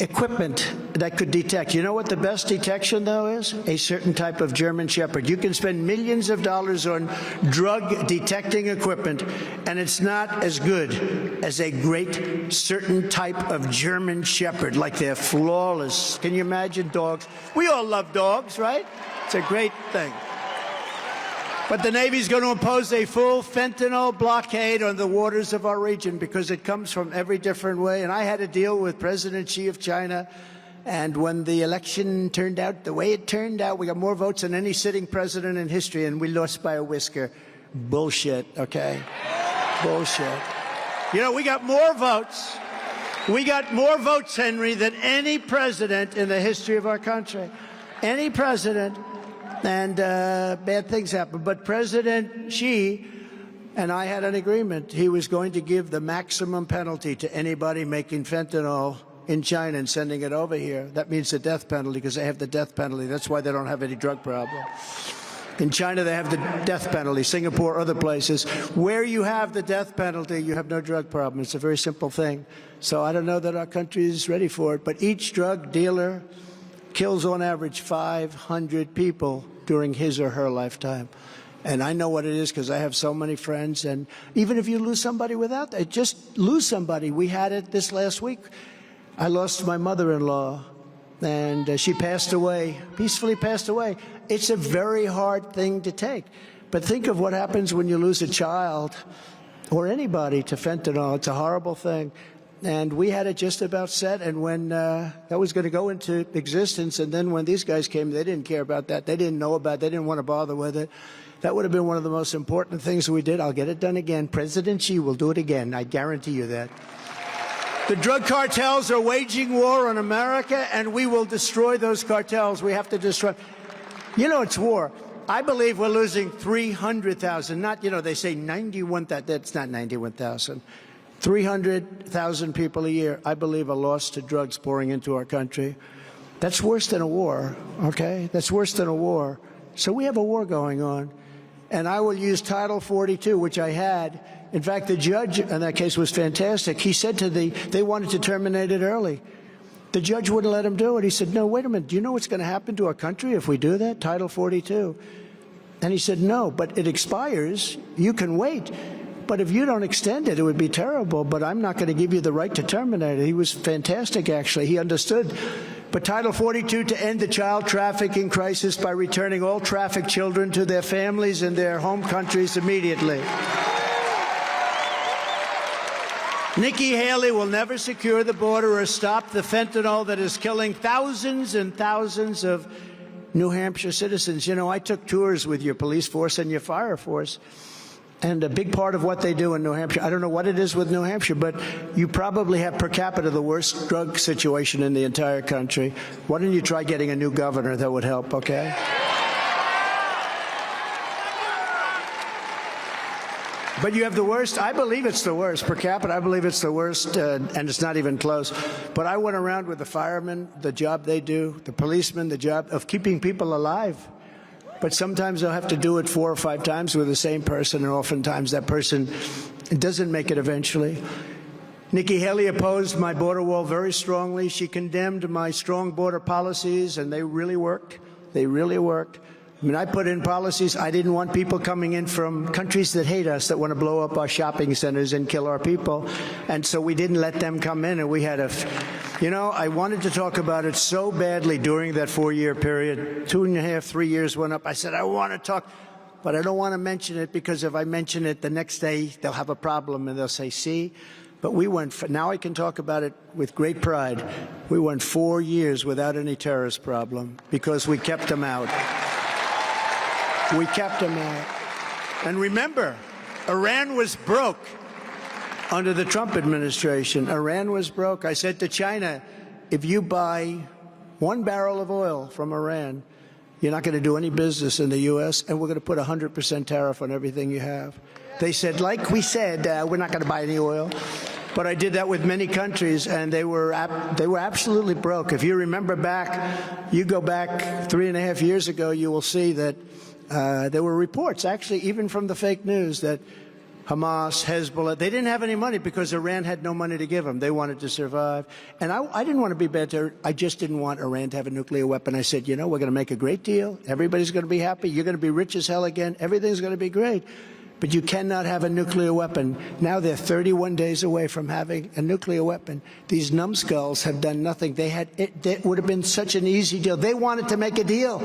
equipment that could detect. You know what the best detection, though, is? A certain type of German Shepherd. You can spend millions of dollars on drug detecting equipment, and it's not as good as a great certain type of German Shepherd. Like, they're flawless. Can you imagine dogs? We all love dogs, right? It's a great thing. But the Navy's going to impose a full fentanyl blockade on the waters of our region because it comes from every different way. And I had a deal with President Xi of China. And when the election turned out the way it turned out, we got more votes than any sitting president in history, and we lost by a whisker. Bullshit, okay? Bullshit. You know, we got more votes. We got more votes, Henry, than any president in the history of our country. Any president. And bad things happen. But President Xi and I had an agreement. He was going to give the maximum penalty to anybody making fentanyl in China and sending it over here. That means the death penalty, because they have the death penalty. That's why they don't have any drug problem. In China, they have the death penalty. Singapore, other places. Where you have the death penalty, you have no drug problem. It's a very simple thing. So I don't know that our country is ready for it. But each drug dealer kills on average 500 people during his or her lifetime. And I know what it is because I have so many friends. And even if you lose somebody without that, just lose somebody. We had it this last week. I lost my mother-in-law, and she passed away, peacefully passed away. It's a very hard thing to take. But think of what happens when you lose a child or anybody to fentanyl. It's a horrible thing. And we had it just about set, and when that was going to go into existence, and then when these guys came, they didn't care about that. They didn't know about it. They didn't want to bother with it. That would have been one of the most important things we did. I'll get it done again. President Xi will do it again. I guarantee you that. The drug cartels are waging war on America, and we will destroy those cartels. We have to destroy. You know, it's war. I believe we're losing 300,000. Not, you know, they say 91,000. That's not 91,000. 300,000 people a year, I believe, are lost to drugs pouring into our country. That's worse than a war, okay? That's worse than a war. So we have a war going on. And I will use Title 42, which I had. In fact, the judge in that case was fantastic. He said to they wanted to terminate it early. The judge wouldn't let him do it. He said, no, wait a minute. Do you know what's going to happen to our country if we do that? Title 42. And he said, no, but it expires. You can wait. But if you don't extend it, it would be terrible. But I'm not going to give you the right to terminate it. He was fantastic, actually. He understood. But Title 42 to end the child trafficking crisis by returning all trafficked children to their families and their home countries immediately. Nikki Haley will never secure the border or stop the fentanyl that is killing thousands and thousands of New Hampshire citizens. You know, I took tours with your police force and your fire force. And a big part of what they do in New Hampshire, I don't know what it is with New Hampshire, but you probably have per capita the worst drug situation in the entire country. Why don't you try getting a new governor? That would help, okay? But you have the worst. I believe it's the worst. Per capita, I believe it's the worst, and it's not even close. But I went around with the firemen, the job they do, the policemen, the job of keeping people alive. But sometimes they'll have to do it 4 or 5 times with the same person, and oftentimes that person doesn't make it eventually. Nikki Haley opposed my border wall very strongly. She condemned my strong border policies, and they really worked. They really worked. I mean, I put in policies. I didn't want people coming in from countries that hate us, that want to blow up our shopping centers and kill our people. And so we didn't let them come in, and we had a... You know, I wanted to talk about it so badly during that 4-year period. 2.5, 3 years went up. I said, I want to talk, but I don't want to mention it, because if I mention it the next day, they'll have a problem and they'll say, see? But we went, now I can talk about it with great pride. We went 4 years without any terrorist problem because we kept them out. We kept them out. And remember, Iran was broke. Under the Trump administration, Iran was broke. I said to China, if you buy 1 barrel of oil from Iran, you're not going to do any business in the U.S., and we're going to put 100% tariff on everything you have. They said, like we said, we're not going to buy any oil. But I did that with many countries, and they were absolutely broke. If you remember back, you go back 3.5 years ago, you will see that there were reports, actually, even from the fake news, that Hamas, Hezbollah. They didn't have any money because Iran had no money to give them. They wanted to survive. And I didn't want to be bad to I just didn't want Iran to have a nuclear weapon. I said, you know, we're going to make a great deal. Everybody's going to be happy. You're going to be rich as hell again. Everything's going to be great. But you cannot have a nuclear weapon. Now they're 31 days away from having a nuclear weapon. These numbskulls have done nothing. It would have been such an easy deal. They wanted to make a deal.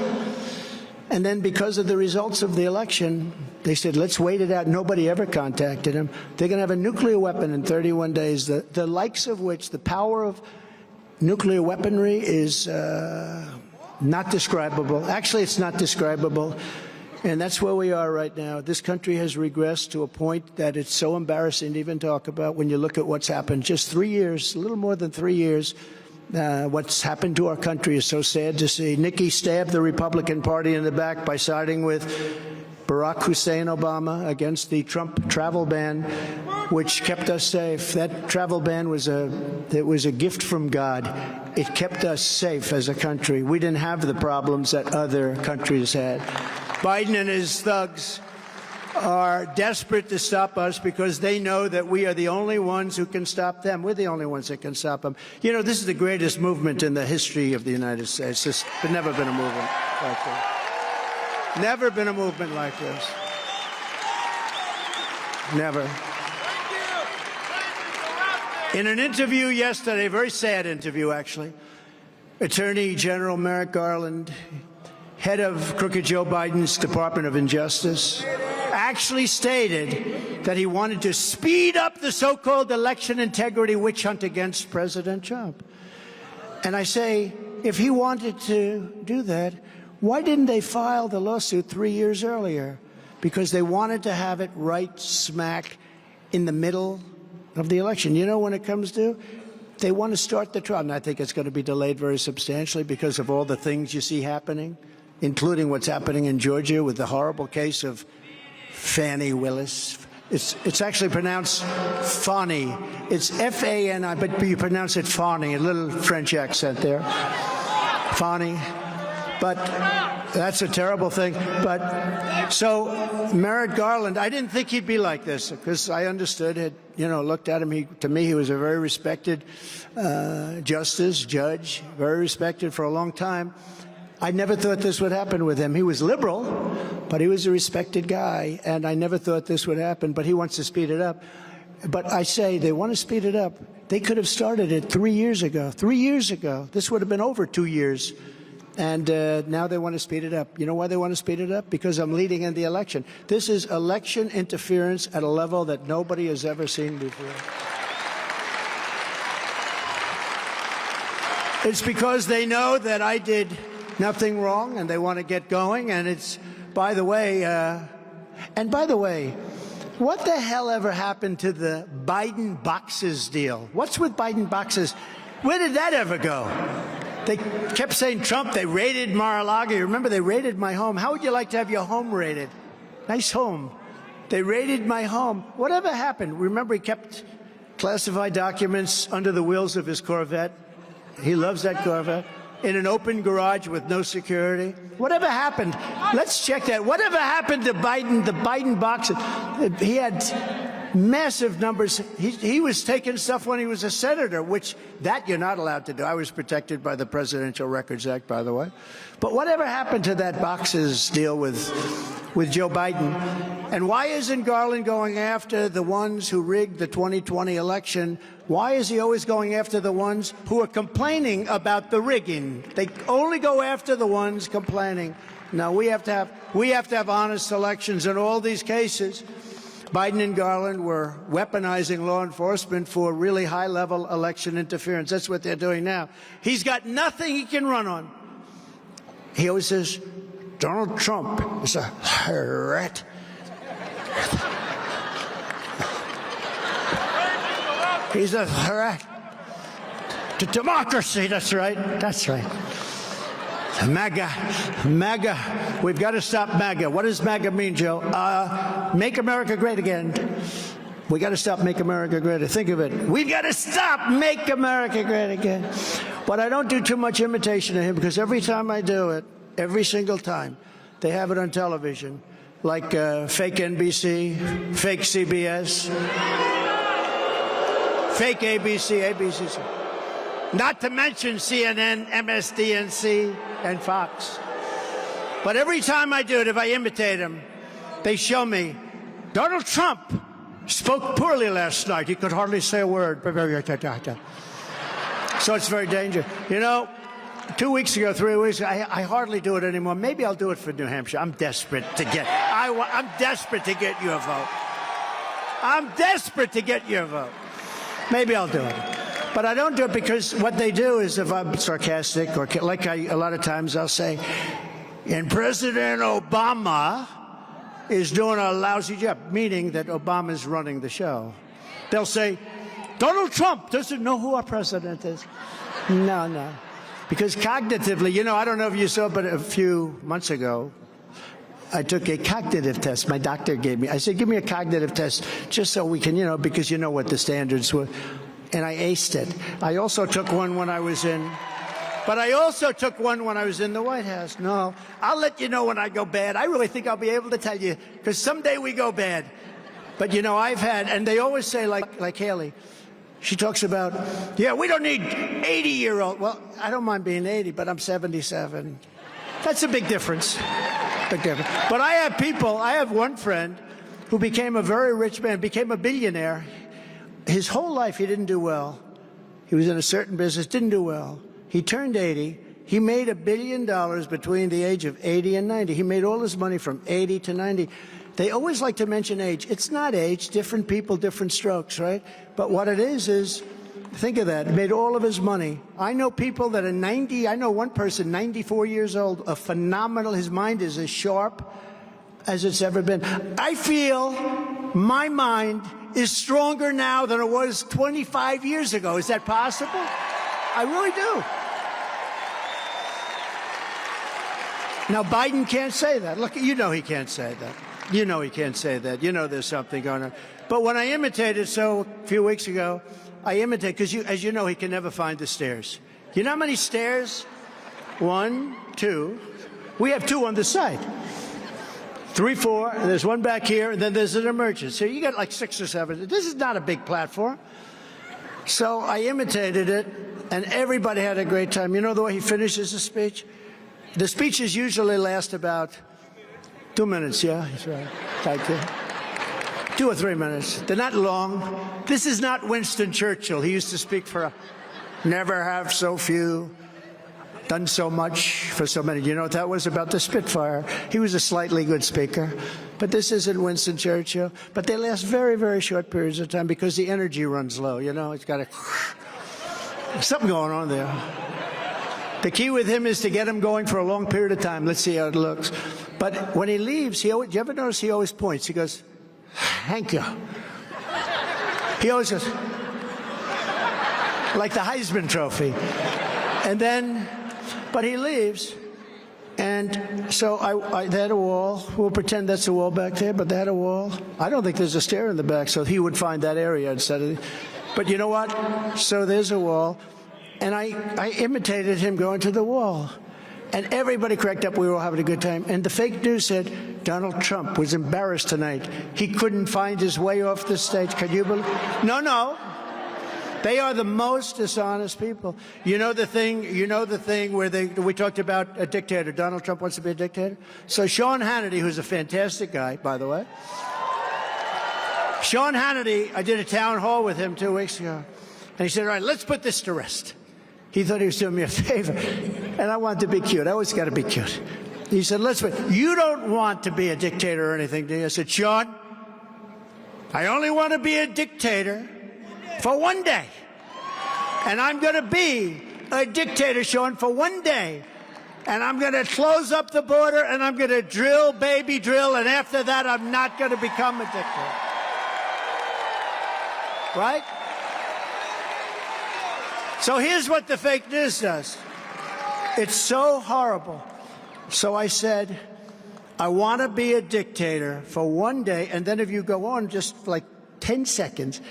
And then because of the results of the election, they said, let's wait it out. Nobody ever contacted them. They're going to have a nuclear weapon in 31 days, the likes of which the power of nuclear weaponry is not describable. Actually, it's not describable. And that's where we are right now. This country has regressed to a point that it's so embarrassing to even talk about when you look at what's happened. Just 3 years, a little more than 3 years. What's happened to our country is so sad to see. Nikki stabbed the Republican Party in the back by siding with Barack Hussein Obama against the Trump travel ban, which kept us safe. That travel ban was a gift from God. It kept us safe as a country. We didn't have the problems that other countries had. Biden and his thugs are desperate to stop us because they know that we are the only ones who can stop them. We're the only ones that can stop them. You know, this is the greatest movement in the history of the United States. There's never been a movement like this. Never been a movement like this. Never. In an interview yesterday, a very sad interview actually, Attorney General Merrick Garland, head of crooked Joe Biden's Department of Injustice, actually stated that he wanted to speed up the so-called election integrity witch hunt against President Trump. And I say, if he wanted to do that, why didn't they file the lawsuit 3 years earlier? Because they wanted to have it right smack in the middle of the election. You know when it comes to? They want to start the trial. And I think it's going to be delayed very substantially because of all the things you see happening, including what's happening in Georgia with the horrible case of Fannie Willis. It's actually pronounced Fannie. It's F-A-N-I, but you pronounce it Fannie, a little French accent there. Fannie. But that's a terrible thing. But so Merrick Garland, I didn't think he'd be like this because I understood it, you know, looked at him. To me, he was a very respected judge, very respected for a long time. I never thought this would happen with him. He was liberal, but he was a respected guy, and I never thought this would happen, but he wants to speed it up. But I say they want to speed it up. They could have started it 3 years ago. 3 years ago. This would have been over 2 years. And now they want to speed it up. You know why they want to speed it up? Because I'm leading in the election. This is election interference at a level that nobody has ever seen before. It's because they know that I did nothing wrong, and they want to get going. And it's, by the way, what the hell ever happened to the Biden boxes deal? What's with Biden boxes? Where did that ever go? They kept saying Trump, they raided Mar-a-Lago. You remember they raided my home. How would you like to have your home raided? Nice home. They raided my home. Whatever happened? Remember he kept classified documents under the wheels of his Corvette. He loves that Corvette. In an open garage with no security. Whatever happened? Let's check that. Whatever happened to Biden, the Biden boxes? He had massive numbers. He was taking stuff when he was a senator, which that you're not allowed to do. I was protected by the Presidential Records Act, by the way. But whatever happened to that boxes deal with Joe Biden? And why isn't Garland going after the ones who rigged the 2020 election? Why is he always going after the ones who are complaining about the rigging? They only go after the ones complaining. No, we have to have honest elections in all these cases. Biden and Garland were weaponizing law enforcement for really high-level election interference. That's what they're doing now. He's got nothing he can run on. He always says, Donald Trump is a threat. He's a threat to democracy. That's right. That's right. MAGA. We've got to stop MAGA. What does MAGA mean, Joe? Make America great again. We got to stop Make America Great. Think of it. We've got to stop Make America Great again. But I don't do too much imitation of him because every time I do it, every single time, they have it on television. like fake NBC, fake CBS, fake ABC, not to mention CNN, MSDNC, and Fox. But every time I do it, if I imitate them, they show me Donald Trump spoke poorly last night. He could hardly say a word. So it's very dangerous. You know, 2 weeks ago, 3 weeks ago, I hardly do it anymore. Maybe I'll do it for New Hampshire. I'm desperate to get your vote. I'm desperate to get your vote. Maybe I'll do it. But I don't do it because what they do is, if I'm sarcastic or like a lot of times I'll say, and President Obama is doing a lousy job, meaning that Obama's running the show. They'll say, Donald Trump doesn't know who our president is. No. Because cognitively, you know, I don't know if you saw, but a few months ago, I took a cognitive test. My doctor gave me. I said, give me a cognitive test just so we can, you know, because you know what the standards were. And I aced it. I also took one when I was in the White House. No, I'll let you know when I go bad. I really think I'll be able to tell you, because someday we go bad. But, you know, I've had, and they always say, like Haley, she talks about, yeah, we don't need 80-year-old. Well, I don't mind being 80, but I'm 77. That's a big difference. Big difference. But I have one friend who became a very rich man, became a billionaire. His whole life he didn't do well. He was in a certain business, didn't do well. He turned 80. He made $1 billion between the age of 80 and 90. He made all his money from 80 to 90. They always like to mention age. It's not age. Different people, different strokes, right? But what it is, think of that. He made all of his money. I know people that are 90. I know one person, 94 years old, a phenomenal. His mind is as sharp as it's ever been. I feel my mind is stronger now than it was 25 years ago. Is that possible? I really do. Now, Biden can't say that. Look, you know he can't say that. You know he can't say that. You know there's something going on. But when I imitated, so a few weeks ago, I imitated, because as you know, he can never find the stairs. You know how many stairs? 1, 2. We have 2 on the side. 3, 4, and there's one back here, and then there's an emergency. So you got like 6 or 7. This is not a big platform. So I imitated it, and everybody had a great time. You know the way he finishes the speech? The speeches usually last about 2 minutes, yeah? That's right. Thank you. 2 or 3 minutes. They're not long. This is not Winston Churchill. He used to speak for never have so few done so much for so many. You know what that was about? The Spitfire. He was a slightly good speaker. But this isn't Winston Churchill. But they last very, very short periods of time because the energy runs low. You know, it's got something going on there. The key with him is to get him going for a long period of time. Let's see how it looks. But when he leaves, you ever notice he always points? He goes, thank you. He always goes, like the Heisman Trophy. And then, but he leaves. And so they had a wall. We'll pretend that's a wall back there, but they had a wall. I don't think there's a stair in the back, so he would find that area instead of. But you know what? So there's a wall. And I imitated him going to the wall. And everybody cracked up. We were all having a good time. And the fake news said Donald Trump was embarrassed tonight. He couldn't find his way off the stage. Can you believe? No. They are the most dishonest people. You know the thing where we talked about a dictator. Donald Trump wants to be a dictator. So Sean Hannity, who's a fantastic guy, by the way. Sean Hannity, I did a town hall with him 2 weeks ago. And he said, all right, let's put this to rest. He thought he was doing me a favor. And I wanted to be cute. I always got to be cute. He said, you don't want to be a dictator or anything, do you? I said, Sean, I only want to be a dictator for one day. And I'm going to be a dictator, Sean, for one day. And I'm going to close up the border, and I'm going to drill, baby, drill. And after that, I'm not going to become a dictator. Right? So here's what the fake news does. It's so horrible. So I said, I want to be a dictator for one day. And then if you go on just like 10 seconds,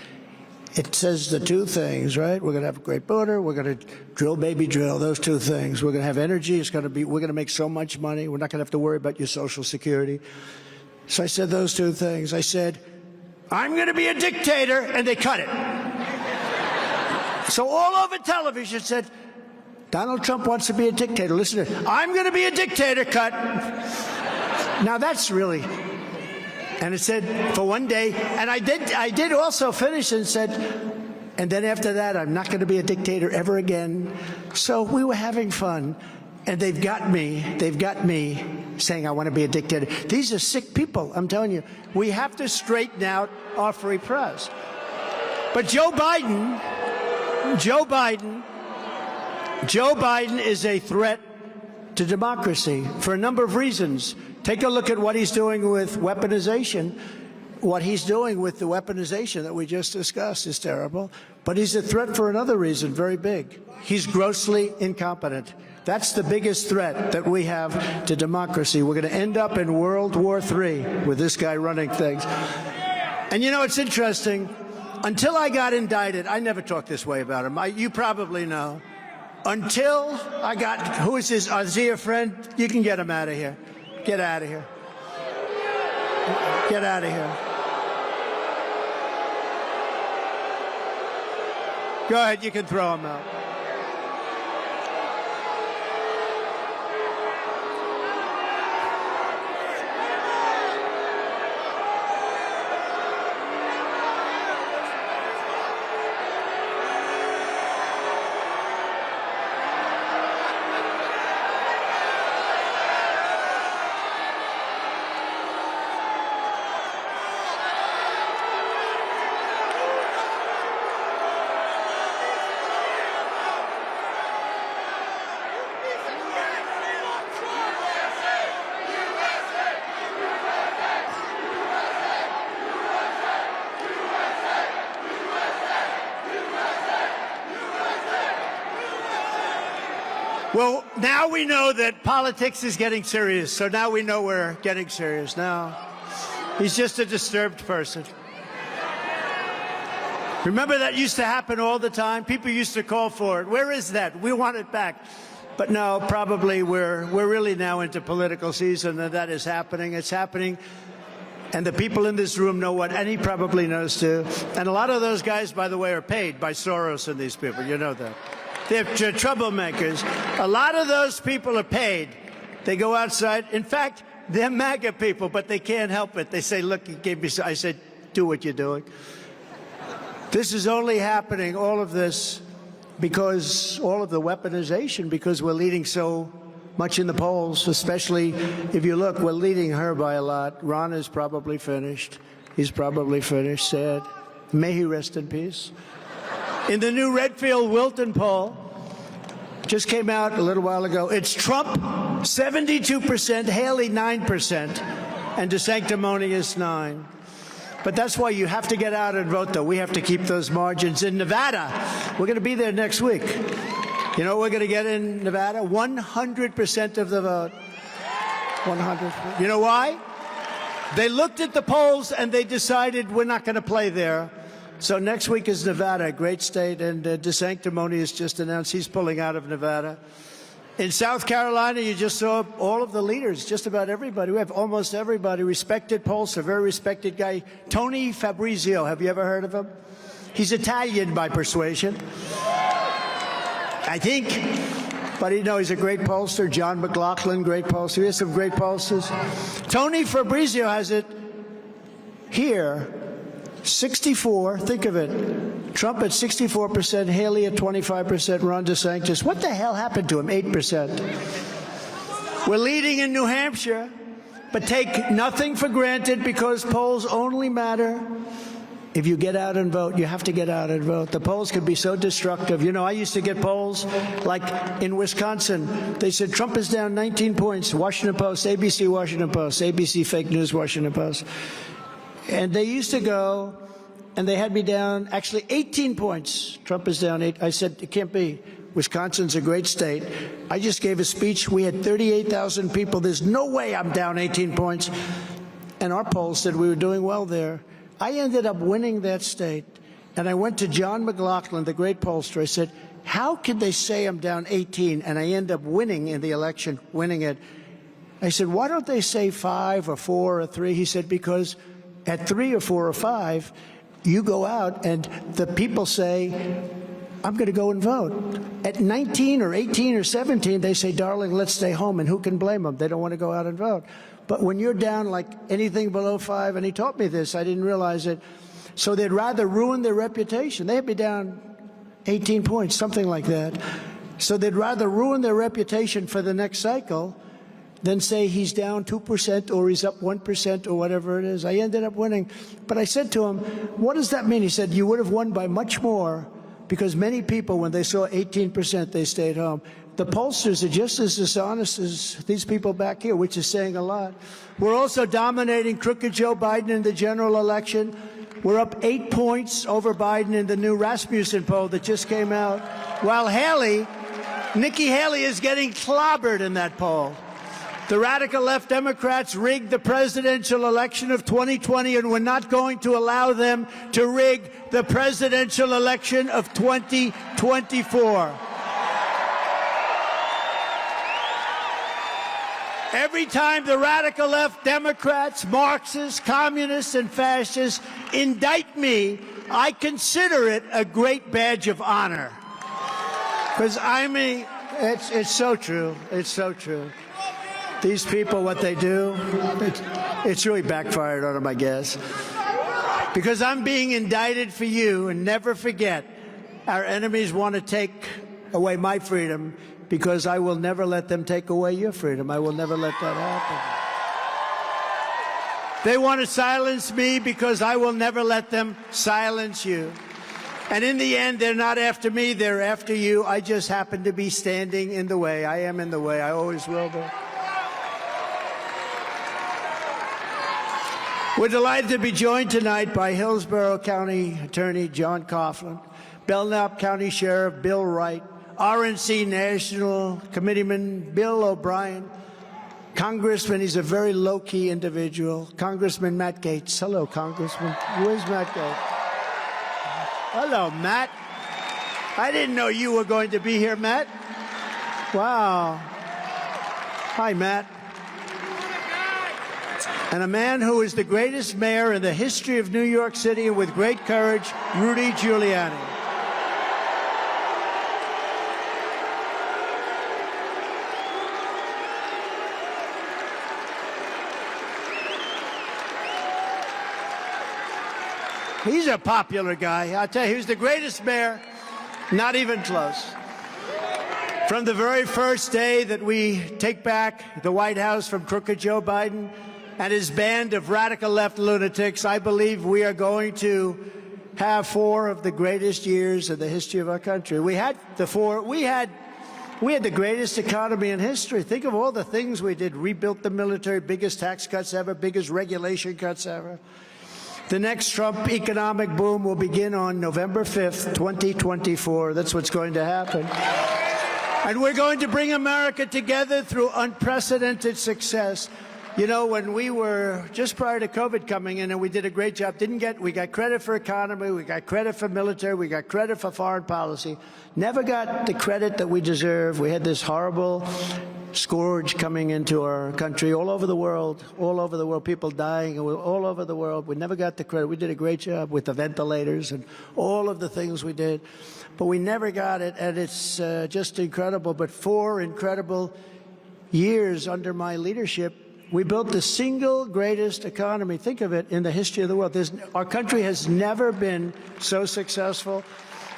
it says the 2 things, right? We're going to have a great border. We're going to drill, baby, drill, those 2 things. We're going to have energy. We're going to make so much money. We're not going to have to worry about your Social Security. So I said those two things. I said, I'm going to be a dictator, and they cut it. So all over television said, Donald Trump wants to be a dictator. Listen to it. I'm going to be a dictator, cut. Now that's really, and it said for one day, and I did also finish and said, and then after that, I'm not going to be a dictator ever again. So we were having fun, and they've got me saying I want to be a dictator. These are sick people, I'm telling you. We have to straighten out our free press. But Joe Biden is a threat to democracy for a number of reasons. Take a look at what he's doing with weaponization. What he's doing with the weaponization that we just discussed is terrible. But he's a threat for another reason, very big. He's grossly incompetent. That's the biggest threat that we have to democracy. We're going to end up in World War III with this guy running things. And you know, it's interesting. Until I got indicted, I never talked this way about him. You probably know. Until I got, who is this? Is he a friend? You can get him out of here. Get out of here. Get out of here. Go ahead, you can throw him out. Well, now we know that politics is getting serious, so now we know we're getting serious. Now, he's just a disturbed person. Remember that used to happen all the time? People used to call for it. Where is that? We want it back. But no, probably we're really now into political season, and that is happening. It's happening. And the people in this room know what, and he probably knows too. And a lot of those guys, by the way, are paid by Soros and these people. You know that. They're troublemakers. A lot of those people are paid. They go outside. In fact, they're MAGA people, but they can't help it. They say, look, you gave me. I said, do what you're doing. This is only happening, all of this, because all of the weaponization, because we're leading so much in the polls, especially if you look, we're leading her by a lot. Ron is probably finished. He's probably finished, sad. May he rest in peace. In the new Redfield-Wilton poll, just came out a little while ago, it's Trump 72%, Haley 9%, and DeSanctimonious 9%. But that's why you have to get out and vote, though. We have to keep those margins. In Nevada, we're going to be there next week. You know what we're going to get in Nevada? 100% of the vote. 100. You know why? They looked at the polls and they decided we're not going to play there. So next week is Nevada, a great state, and DeSanctimonious just announced he's pulling out of Nevada. In South Carolina, you just saw all of the leaders, just about everybody. We have almost everybody. Respected pollster, very respected guy. Tony Fabrizio, have you ever heard of him? He's Italian by persuasion, I think. But you know, he's a great pollster. John McLaughlin, great pollster. He has some great pollsters. Tony Fabrizio has it here. 64, think of it. Trump at 64%, Haley at 25%, Ron DeSantis. What the hell happened to him? 8%. We're leading in New Hampshire, but take nothing for granted because polls only matter if you get out and vote. You have to get out and vote. The polls can be so destructive. You know, I used to get polls like in Wisconsin. They said Trump is down 19 points. Washington Post, ABC, Washington Post, ABC Fake News, Washington Post. And they used to go, and they had me down, actually 18 points. Trump is down 8. I said, it can't be. Wisconsin's a great state. I just gave a speech. We had 38,000 people. There's no way I'm down 18 points. And our polls said we were doing well there. I ended up winning that state. And I went to John McLaughlin, the great pollster. I said, how can they say I'm down 18 and I end up winning in the election, winning it? I said, why don't they say 5 or 4 or 3? He said, because at 3 or 4 or 5, you go out and the people say, I'm going to go and vote. At 19 or 18 or 17, they say, darling, let's stay home. And who can blame them? They don't want to go out and vote. But when you're down like anything below 5, and he taught me this, I didn't realize it, so they'd rather ruin their reputation. They'd be down 18 points, something like that. So they'd rather ruin their reputation for the next cycle than say he's down 2% or he's up 1% or whatever it is. I ended up winning. But I said to him, what does that mean? He said, you would have won by much more, because many people, when they saw 18%, they stayed home. The pollsters are just as dishonest as these people back here, which is saying a lot. We're also dominating crooked Joe Biden in the general election. We're up 8 points over Biden in the new Rasmussen poll that just came out, while Nikki Haley is getting clobbered in that poll. The radical left Democrats rigged the presidential election of 2020, and we're not going to allow them to rig the presidential election of 2024. Every time the radical left Democrats, Marxists, communists, and fascists indict me, I consider it a great badge of honor. Because it's so true. It's so true. These people, what they do, it's really backfired on them, I guess. Because I'm being indicted for you, and never forget, our enemies want to take away my freedom, because I will never let them take away your freedom. I will never let that happen. They want to silence me because I will never let them silence you. And in the end, they're not after me, they're after you. I just happen to be standing in the way. I am in the way. I always will be. We're delighted to be joined tonight by Hillsborough County Attorney John Coughlin, Belknap County Sheriff Bill Wright, RNC National Committeeman Bill O'Brien, Congressman, he's a very low-key individual, Congressman Matt Gaetz. Hello, Congressman. Where's Matt Gaetz? Hello, Matt. I didn't know you were going to be here, Matt. Wow. Hi, Matt. And a man who is the greatest mayor in the history of New York City, and with great courage, Rudy Giuliani. He's a popular guy. I'll tell you, he's the greatest mayor, not even close. From the very first day that we take back the White House from crooked Joe Biden and his band of radical left lunatics, I believe we are going to have 4 of the greatest years in the history of our country. We had the greatest economy in history. Think of all the things we did. Rebuilt the military, biggest tax cuts ever, biggest regulation cuts ever. The next Trump economic boom will begin on November 5th, 2024. That's what's going to happen. And we're going to bring America together through unprecedented success. You know, when we were just prior to COVID coming in, and we did a great job, we got credit for economy, we got credit for military, we got credit for foreign policy, never got the credit that we deserve. We had this horrible scourge coming into our country, all over the world, people dying all over the world. We never got the credit. We did a great job with the ventilators and all of the things we did, but we never got it, and it's just incredible. But 4 incredible years under my leadership, we built the single greatest economy, think of it, in the history of the world. Our country has never been so successful,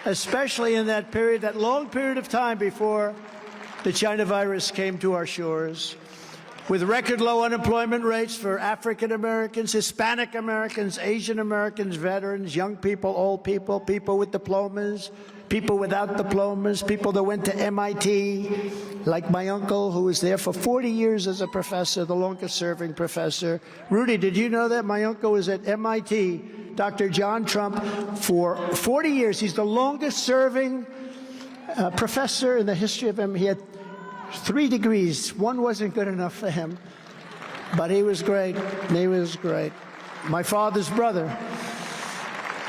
especially in that period, that long period of time before the China virus came to our shores, with record low unemployment rates for African Americans, Hispanic Americans, Asian Americans, veterans, young people, old people, people with diplomas, people without diplomas, people that went to MIT, like my uncle, who was there for 40 years as a professor, the longest serving professor. Rudy, did you know that? My uncle was at MIT, Dr. John Trump, for 40 years. He's the longest serving professor in the history of him. He had 3 degrees. 1 wasn't good enough for him, but he was great. He was great. My father's brother.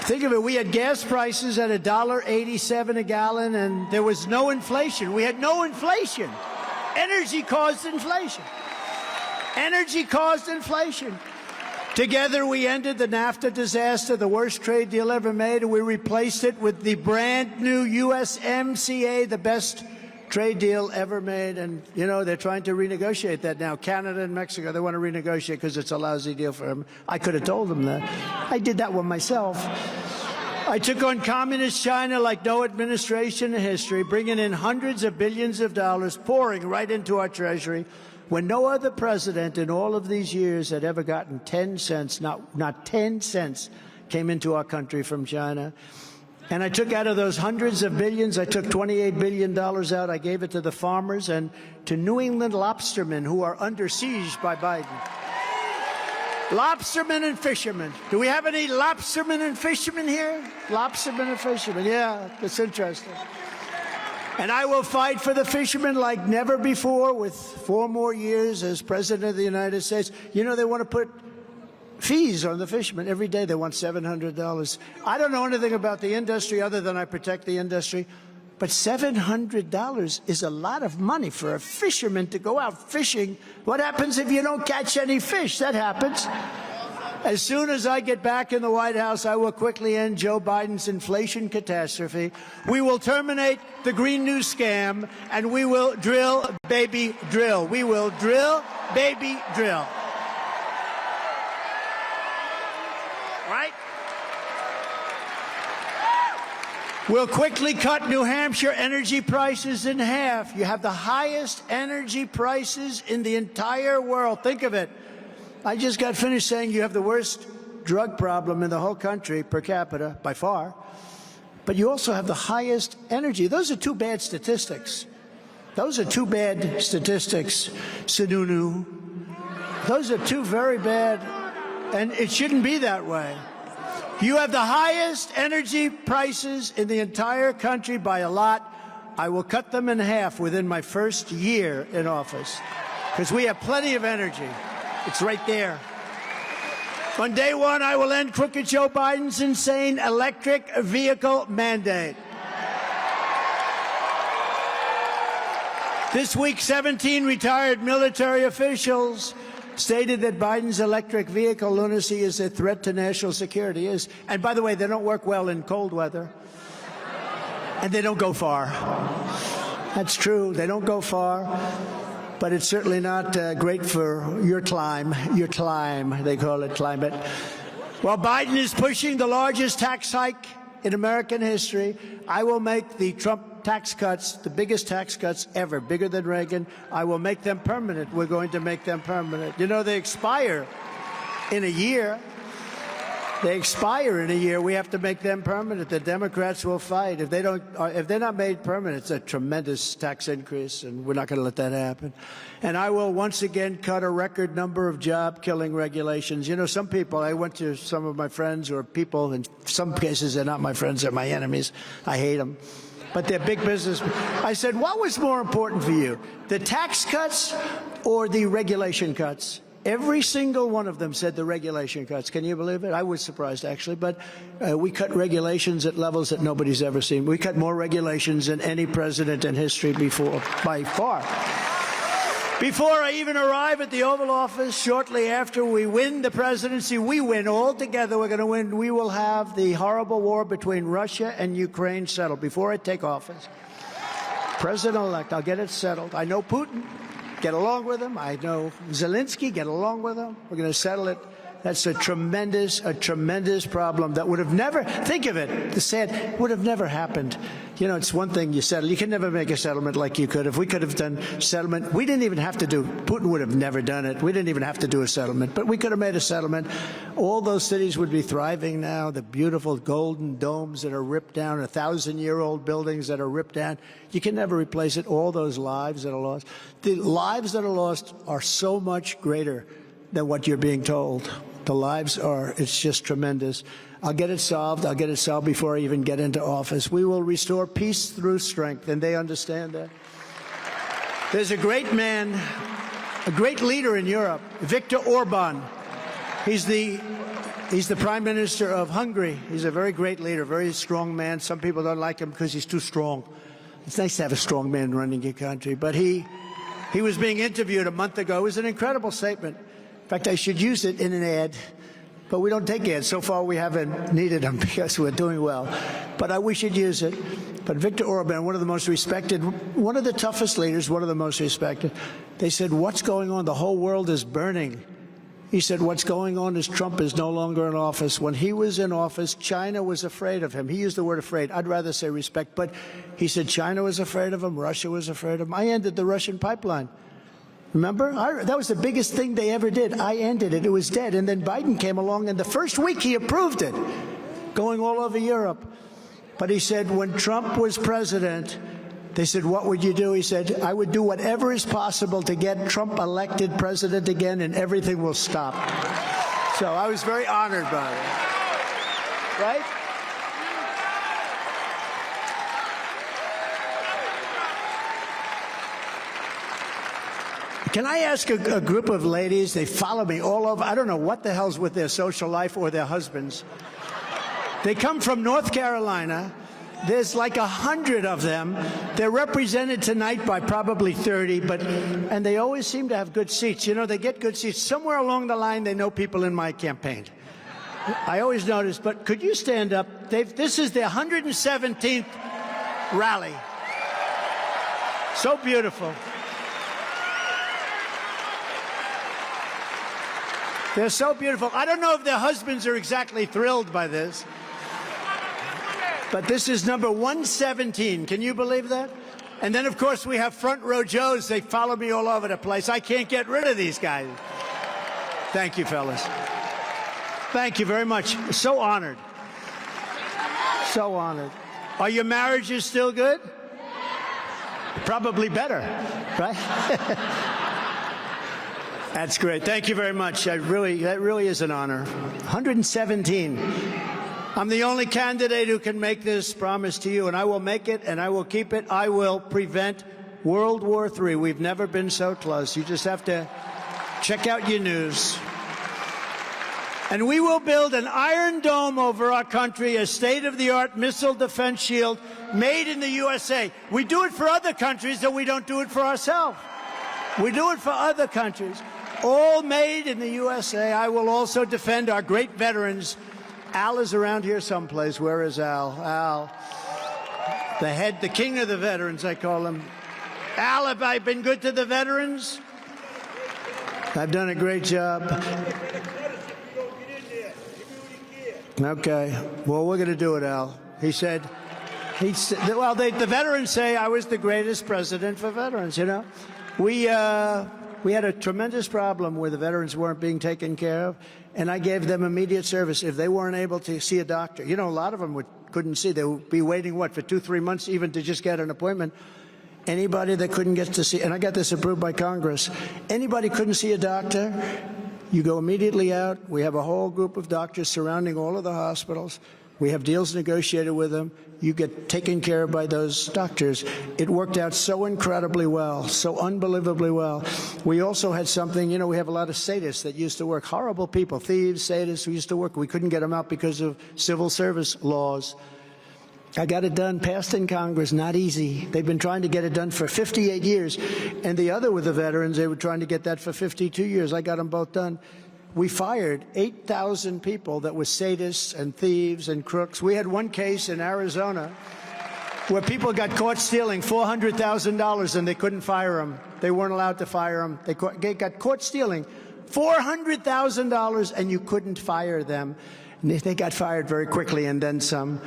Think of it, we had gas prices at $1.87 a gallon, and there was no inflation. We had no inflation. Energy caused inflation. Energy caused inflation. Together, we ended the NAFTA disaster, the worst trade deal ever made, and we replaced it with the brand new USMCA, the best trade deal ever made. And, you know, they're trying to renegotiate that now. Canada and Mexico, they want to renegotiate because it's a lousy deal for them. I could have told them that. I did that one myself. I took on communist China like no administration in history, bringing in hundreds of billions of dollars, pouring right into our treasury, when no other president in all of these years had ever gotten 10 cents, not 10 cents came into our country from China. And I took out of those hundreds of billions, I took $28 billion out. I gave it to the farmers and to New England lobstermen who are under siege by Biden. Lobstermen and fishermen. Do we have any lobstermen and fishermen here? Lobstermen and fishermen. Yeah, that's interesting. And I will fight for the fishermen like never before with 4 more years as President of the United States. You know, they want to put fees on the fishermen. Every day they want $700. I don't know anything about the industry other than I protect the industry. But $700 is a lot of money for a fisherman to go out fishing. What happens if you don't catch any fish? That happens. As soon as I get back in the White House, I will quickly end Joe Biden's inflation catastrophe. We will terminate the Green New Scam, and we will drill, baby, drill. We will drill, baby, drill. Right? We'll quickly cut New Hampshire energy prices in half. You have the highest energy prices in the entire world. Think of it. I just got finished saying you have the worst drug problem in the whole country per capita, by far. But you also have the highest energy. Those are 2 bad statistics. Those are 2 bad statistics, Sununu. Those are 2 very bad, and it shouldn't be that way. You have the highest energy prices in the entire country by a lot. I will cut them in half within my first year in office because we have plenty of energy. It's right there. On day 1, I will end crooked Joe Biden's insane electric vehicle mandate. This week, 17 retired military officials stated that Biden's electric vehicle lunacy is a threat to national security. And by the way, they don't work well in cold weather. And they don't go far. That's true. They don't go far. But it's certainly not great for your climb, they call it climate. While Biden is pushing the largest tax hike in American history, I will make the Trump tax cuts, the biggest tax cuts ever, bigger than Reagan. I will make them permanent. We're going to make them permanent. You know, they expire in a year. They expire in a year. We have to make them permanent. The Democrats will fight. If they're not made permanent, it's a tremendous tax increase, and we're not going to let that happen. And I will once again cut a record number of job-killing regulations. You know, some people, I went to some of my friends or people, in some cases they're not my friends, they're my enemies. I hate them. But they're big business. I said, what was more important for you, the tax cuts or the regulation cuts? Every single one of them said the regulation cuts. Can you believe it? I was surprised, actually. But we cut regulations at levels that nobody's ever seen. We cut more regulations than any president in history before, by far. Before I even arrive at the Oval Office, shortly after we win the presidency, we win all together. We're going to win. We will have the horrible war between Russia and Ukraine settled before I take office. President-elect, I'll get it settled. I know Putin. Get along with him. I know Zelensky, get along with him. We're going to settle it. That's a tremendous problem that would have never, think of it, the sad, would have never happened. You know, it's one thing you settle. You can never make a settlement like you could. If we could have done settlement, we didn't even have to do, Putin would have never done it. We didn't even have to do a settlement, but we could have made a settlement. All those cities would be thriving now, the beautiful golden domes that are ripped down, 1,000-year-old buildings that are ripped down. You can never replace it. All those lives that are lost. The lives that are lost are so much greater than what you're being told. The lives are, it's just tremendous. I'll get it solved. I'll get it solved before I even get into office. We will restore peace through strength, and they understand that. There's a great man, a great leader in Europe, Viktor Orban. He's the prime minister of Hungary. He's a very great leader, very strong man. Some people don't like him because he's too strong. It's nice to have a strong man running your country, but he He was being interviewed a month ago. It was an incredible statement. In fact, I should use it in an ad, but we don't take ads. So far, we haven't needed them because we're doing well. But we should use it. But Viktor Orban, one of the most respected, one of the toughest leaders, one of the most respected, they said, what's going on? The whole world is burning. He said, what's going on is Trump is no longer in office. When he was in office, China was afraid of him. He used the word afraid. I'd rather say respect. But he said China was afraid of him. Russia was afraid of him. I ended the Russian pipeline. Remember? That was the biggest thing they ever did. I ended it. It was dead. And then Biden came along, and the first week he approved it, going all over Europe. But he said when Trump was president, they said, what would you do? He said, I would do whatever is possible to get Trump elected president again, and everything will stop. So I was very honored by it. Right? Can I ask a group of ladies, they follow me all over, I don't know what the hell's with their social life or their husbands. They come from North Carolina. There's like 100 of them. They're represented tonight by probably 30, and they always seem to have good seats. You know, they get good seats. Somewhere along the line, they know people in my campaign. I always notice, but could you stand up? This is their 117th rally. So beautiful. They're so beautiful. I don't know if their husbands are exactly thrilled by this. But this is number 117. Can you believe that? And then, of course, we have front row Joes. They follow me all over the place. I can't get rid of these guys. Thank you, fellas. Thank you very much. So honored. So honored. Are your marriages still good? Probably better, right? That's great. Thank you very much. That really is an honor. 117. I'm the only candidate who can make this promise to you, and I will make it, and I will keep it. I will prevent World War III. We've never been so close. You just have to check out your news. And we will build an Iron Dome over our country, a state-of-the-art missile defense shield made in the USA. We do it for other countries, and we don't do it for ourselves. We do it for other countries. All made in the USA. I will also defend our great veterans. Al is around here someplace. Where is Al? Al. The king of the veterans, I call him. Al, have I been good to the veterans? I've done a great job. Okay. Well, we're going to do it, Al. He said, well, the veterans say I was the greatest president for veterans, you know. We had a tremendous problem where the veterans weren't being taken care of, and I gave them immediate service. If they weren't able to see a doctor, you know, a lot of them couldn't see. They would be waiting, for 2-3 months even to just get an appointment. Anybody that couldn't get to see, and I got this approved by Congress, anybody couldn't see a doctor, you go immediately out. We have a whole group of doctors surrounding all of the hospitals. We have deals negotiated with them. You get taken care of by those doctors. It worked out so incredibly well, so unbelievably well. We also had something, you know, we have a lot of sadists that used to work, horrible people, thieves, sadists who used to work. We couldn't get them out because of civil service laws. I got it done, passed in Congress, not easy. They've been trying to get it done for 58 years. And the other with the veterans, they were trying to get that for 52 years. I got them both done. We fired 8,000 people that were sadists and thieves and crooks. We had one case in Arizona where people got caught stealing $400,000 and they couldn't fire them. They weren't allowed to fire them. They got caught stealing $400,000 and you couldn't fire them. And they got fired very quickly and then some.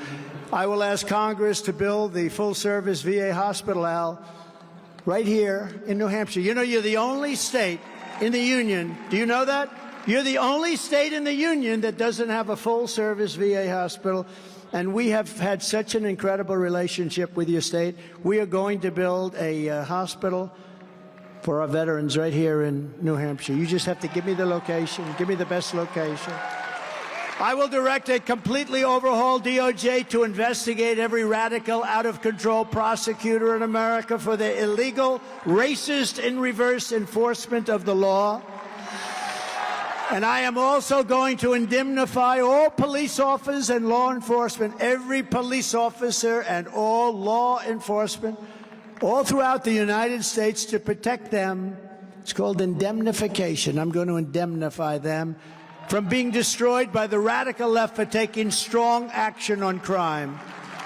I will ask Congress to build the full-service VA hospital, Al, right here in New Hampshire. You know, you're the only state in the union. Do you know that? You're the only state in the union that doesn't have a full-service VA hospital, and we have had such an incredible relationship with your state. We are going to build a hospital for our veterans right here in New Hampshire. You just have to give me the location. Give me the best location. I will direct a completely overhauled DOJ to investigate every radical, out-of-control prosecutor in America for their illegal, racist, in-reverse enforcement of the law. And I am also going to indemnify all police officers and law enforcement, every police officer and all law enforcement all throughout the United States to protect them. It's called indemnification. I'm going to indemnify them from being destroyed by the radical left for taking strong action on crime.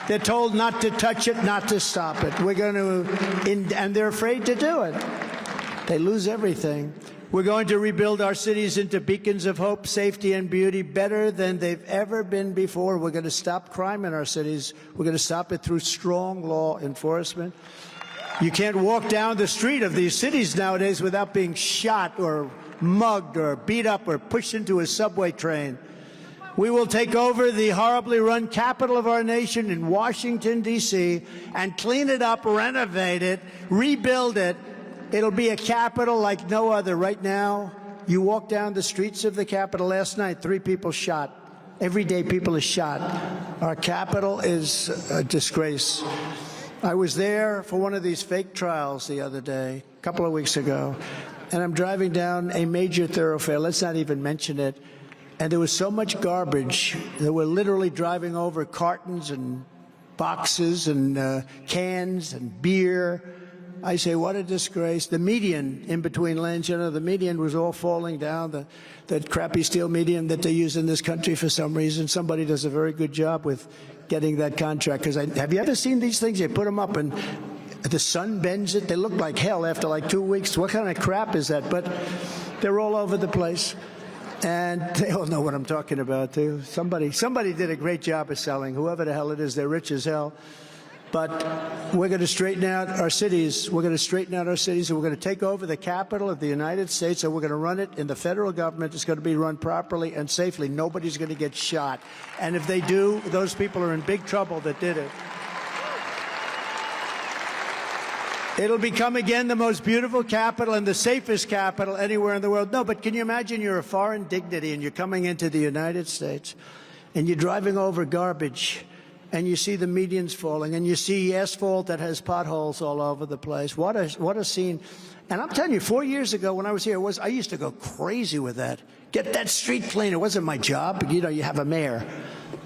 They're told not to touch it, not to stop it. We're going to, and they're afraid to do it. They lose everything. We're going to rebuild our cities into beacons of hope, safety, and beauty better than they've ever been before. We're going to stop crime in our cities. We're going to stop it through strong law enforcement. You can't walk down the street of these cities nowadays without being shot or mugged or beat up or pushed into a subway train. We will take over the horribly run capital of our nation in Washington, D.C., and clean it up, renovate it, rebuild it. It'll be a capital like no other. Right now, you walk down the streets of the capital. Last night, 3 people shot. Every day, people are shot. Our capital is a disgrace. I was there for one of these fake trials the other day, a couple of weeks ago, and I'm driving down a major thoroughfare. Let's not even mention it. And there was so much garbage that we're literally driving over cartons and boxes and cans and beer. I say, what a disgrace. The median in between lanes, you know, the median was all falling down, that crappy steel median that they use in this country for some reason. Somebody does a very good job with getting that contract. Because have you ever seen these things? They put them up and the sun bends it. They look like hell after like 2 weeks. What kind of crap is that? But they're all over the place. And they all know what I'm talking about, too. Somebody did a great job of selling. Whoever the hell it is, they're rich as hell. But we're going to straighten out our cities. We're going to straighten out our cities, and we're going to take over the capital of the United States, and we're going to run it in the federal government. It's going to be run properly and safely. Nobody's going to get shot. And if they do, those people are in big trouble that did it. It'll become, again, the most beautiful capital and the safest capital anywhere in the world. No, but can you imagine you're a foreign dignity and you're coming into the United States and you're driving over garbage and you see the medians falling and you see asphalt that has potholes all over the place. What a scene. And I'm telling you, 4 years ago when I was here, I used to go crazy with that. Get that street clean. It wasn't my job. You know, you have a mayor,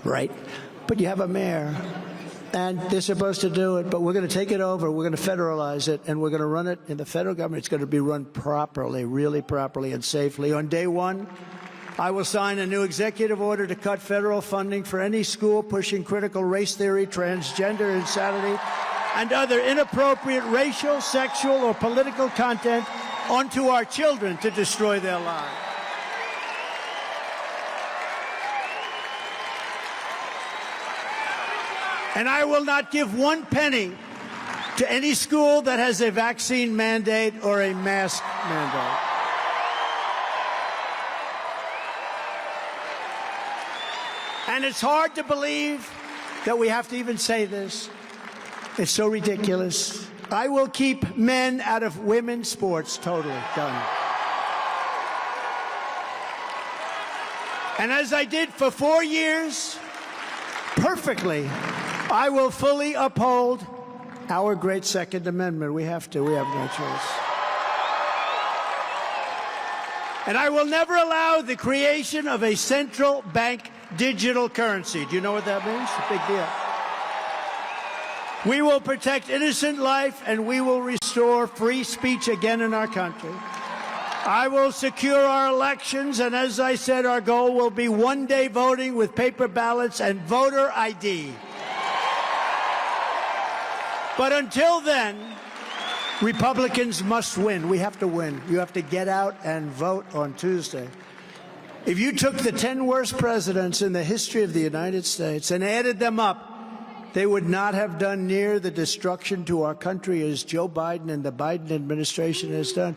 right? But you have a mayor. And they're supposed to do it, but we're going to take it over. We're going to federalize it, and we're going to run it in the federal government. It's going to be run properly, really properly and safely. On day one, I will sign a new executive order to cut federal funding for any school pushing critical race theory, transgender insanity, and other inappropriate racial, sexual, or political content onto our children to destroy their lives. And I will not give 1 penny to any school that has a vaccine mandate or a mask mandate. And it's hard to believe that we have to even say this. It's so ridiculous. I will keep men out of women's sports. Totally done. And as I did for 4 years, perfectly, I will fully uphold our great Second Amendment. We have to. We have no choice. And I will never allow the creation of a central bank digital currency. Do you know what that means? It's a big deal. We will protect innocent life, and we will restore free speech again in our country. I will secure our elections, and as I said, our goal will be one-day voting with paper ballots and voter ID. But until then, Republicans must win. We have to win. You have to get out and vote on Tuesday. If you took the 10 worst presidents in the history of the United States and added them up, they would not have done near the destruction to our country as Joe Biden and the Biden administration has done.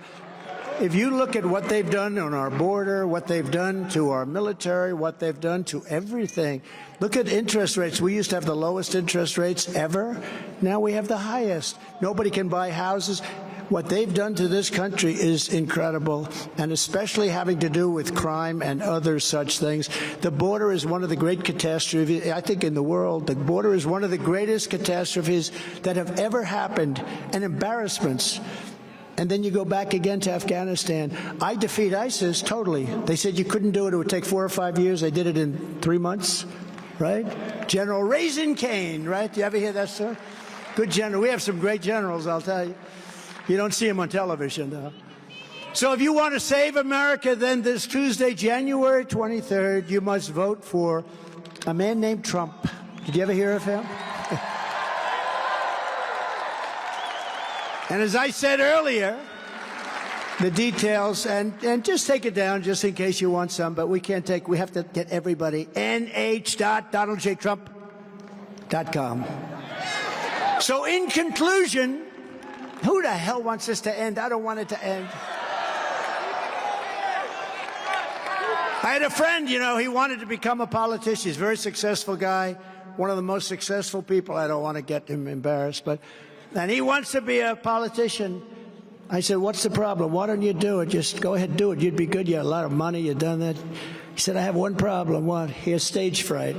If you look at what they've done on our border, what they've done to our military, what they've done to everything. Look at interest rates. We used to have the lowest interest rates ever. Now we have the highest. Nobody can buy houses. What they've done to this country is incredible, and especially having to do with crime and other such things. The border is one of the great catastrophes, I think, in the world. The border is one of the greatest catastrophes that have ever happened, and embarrassments. And then you go back again to Afghanistan. I defeat ISIS totally. They said you couldn't do it. It would take 4 or 5 years. They did it in 3 months, right? General Raisin Cane, right? Do you ever hear that story? Good general. We have some great generals, I'll tell you. You don't see them on television, though. So if you want to save America, then this Tuesday, January 23rd, you must vote for a man named Trump. Did you ever hear of him? And as I said earlier, the details, and just take it down just in case you want some, but we have to get everybody. nh.donaldjtrump.com. So in conclusion, who the hell wants this to end? I don't want it to end. I had a friend, you know, he wanted to become a politician. He's a very successful guy, one of the most successful people. I don't want to get him embarrassed, and he wants to be a politician. I said, what's the problem? Why don't you do it? Just go ahead and do it. You'd be good. You have a lot of money. You've done that. He said, I have one problem. What? He has stage fright.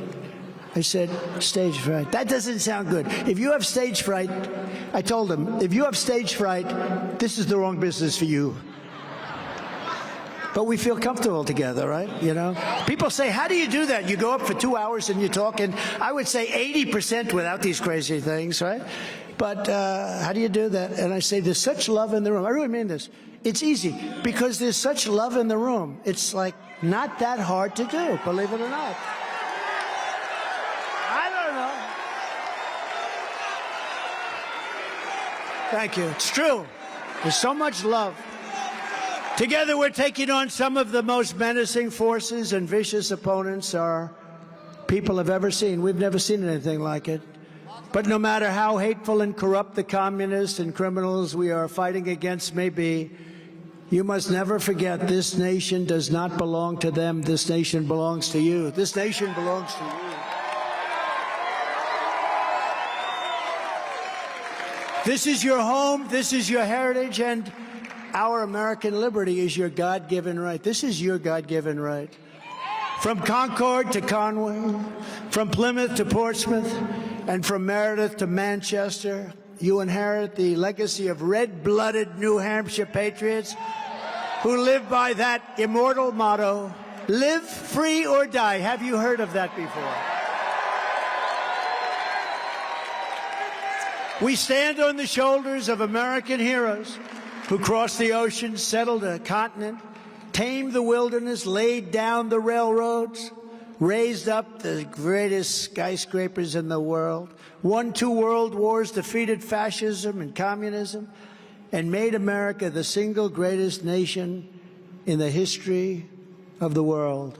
I said, stage fright. That doesn't sound good. If you have stage fright, I told him, if you have stage fright, this is the wrong business for you. But we feel comfortable together, right? You know? People say, how do you do that? You go up for 2 hours and you talk, and I would say 80% without these crazy things, right? But how do you do that? And I say, there's such love in the room. I really mean this. It's easy because there's such love in the room. It's like not that hard to do, believe it or not. I don't know. Thank you. It's true. There's so much love. Together we're taking on some of the most menacing forces and vicious opponents our people have ever seen. We've never seen anything like it. But no matter how hateful and corrupt the communists and criminals we are fighting against may be, you must never forget this nation does not belong to them. This nation belongs to you. This nation belongs to you. This is your home. This is your heritage. And our American liberty is your God-given right. This is your God-given right. From Concord to Conway, from Plymouth to Portsmouth, and from Meredith to Manchester, you inherit the legacy of red-blooded New Hampshire patriots who live by that immortal motto, live free or die. Have you heard of that before? We stand on the shoulders of American heroes who crossed the ocean, settled a continent, tamed the wilderness, laid down the railroads, raised up the greatest skyscrapers in the world, won 2 world wars, defeated fascism and communism, and made America the single greatest nation in the history of the world.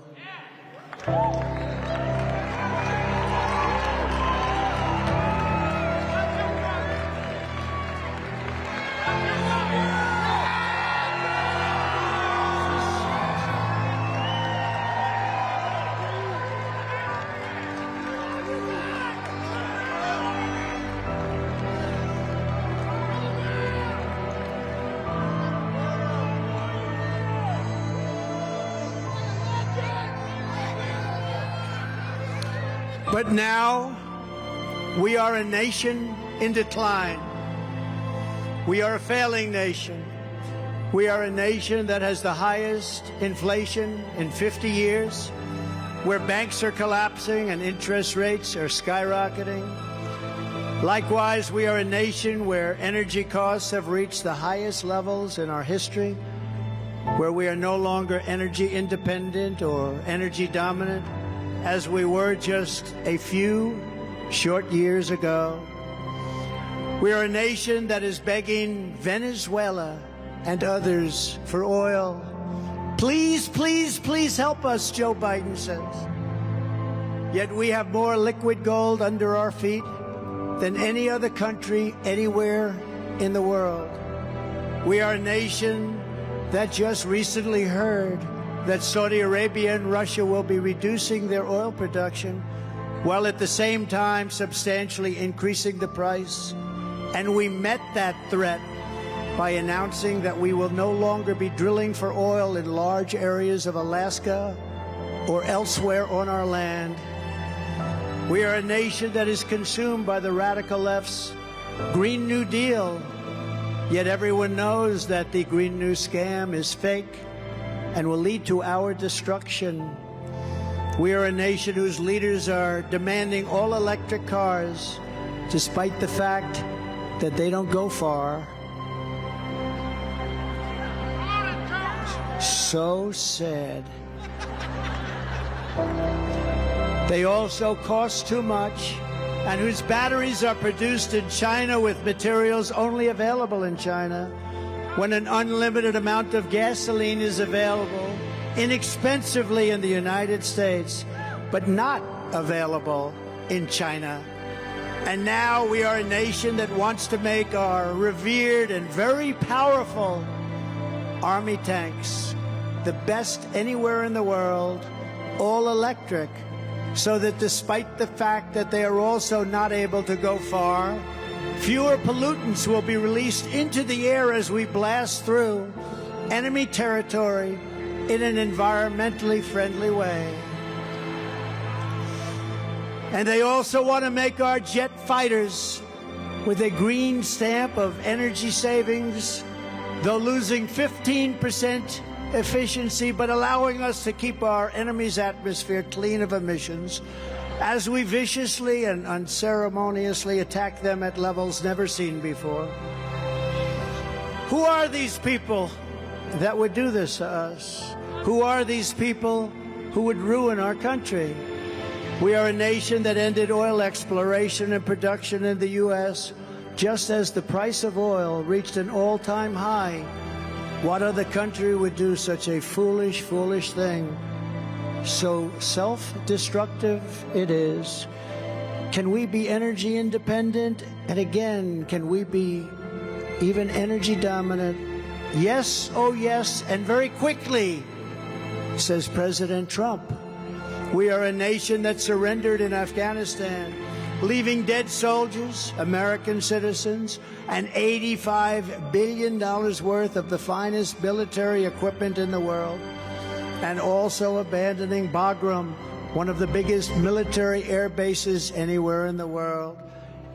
But now, we are a nation in decline. We are a failing nation. We are a nation that has the highest inflation in 50 years, where banks are collapsing and interest rates are skyrocketing. Likewise, we are a nation where energy costs have reached the highest levels in our history, where we are no longer energy independent or energy dominant, as we were just a few short years ago. We are a nation that is begging Venezuela and others for oil. Please, please, please help us, Joe Biden says. Yet we have more liquid gold under our feet than any other country anywhere in the world. We are a nation that just recently heard that Saudi Arabia and Russia will be reducing their oil production while at the same time substantially increasing the price. And we met that threat by announcing that we will no longer be drilling for oil in large areas of Alaska or elsewhere on our land. We are a nation that is consumed by the radical left's Green New Deal, yet everyone knows that the Green New scam is fake and will lead to our destruction. We are a nation whose leaders are demanding all electric cars despite the fact that they don't go far. So sad. They also cost too much, and whose batteries are produced in China with materials only available in China, when an unlimited amount of gasoline is available inexpensively in the United States, but not available in China. And now we are a nation that wants to make our revered and very powerful Army tanks the best anywhere in the world, all electric, so that despite the fact that they are also not able to go far, fewer pollutants will be released into the air as we blast through enemy territory in an environmentally friendly way. And they also want to make our jet fighters with a green stamp of energy savings, though losing 15% efficiency, but allowing us to keep our enemy's atmosphere clean of emissions as we viciously and unceremoniously attack them at levels never seen before. Who are these people that would do this to us? Who are these people who would ruin our country? We are a nation that ended oil exploration and production in the U.S. just as the price of oil reached an all-time high. What other country would do such a foolish, foolish thing? So self-destructive it is. Can we be energy independent? And again, can we be even energy dominant? Yes, oh yes, and very quickly, says President Trump. We are a nation that surrendered in Afghanistan, leaving dead soldiers, American citizens, and $85 billion worth of the finest military equipment in the world, and also abandoning Bagram, one of the biggest military air bases anywhere in the world,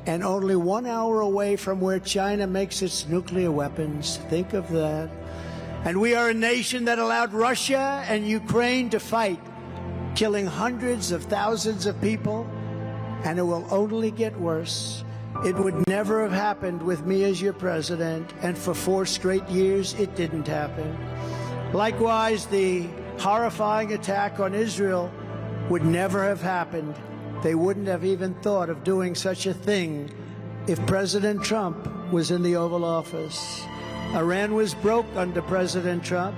and only 1 hour away from where China makes its nuclear weapons. Think of that. And we are a nation that allowed Russia and Ukraine to fight, killing hundreds of thousands of people, and it will only get worse. It would never have happened with me as your president, and for 4 straight years it didn't happen. Likewise, the horrifying attack on Israel would never have happened. They wouldn't have even thought of doing such a thing if President Trump was in the Oval Office. Iran was broke under President Trump.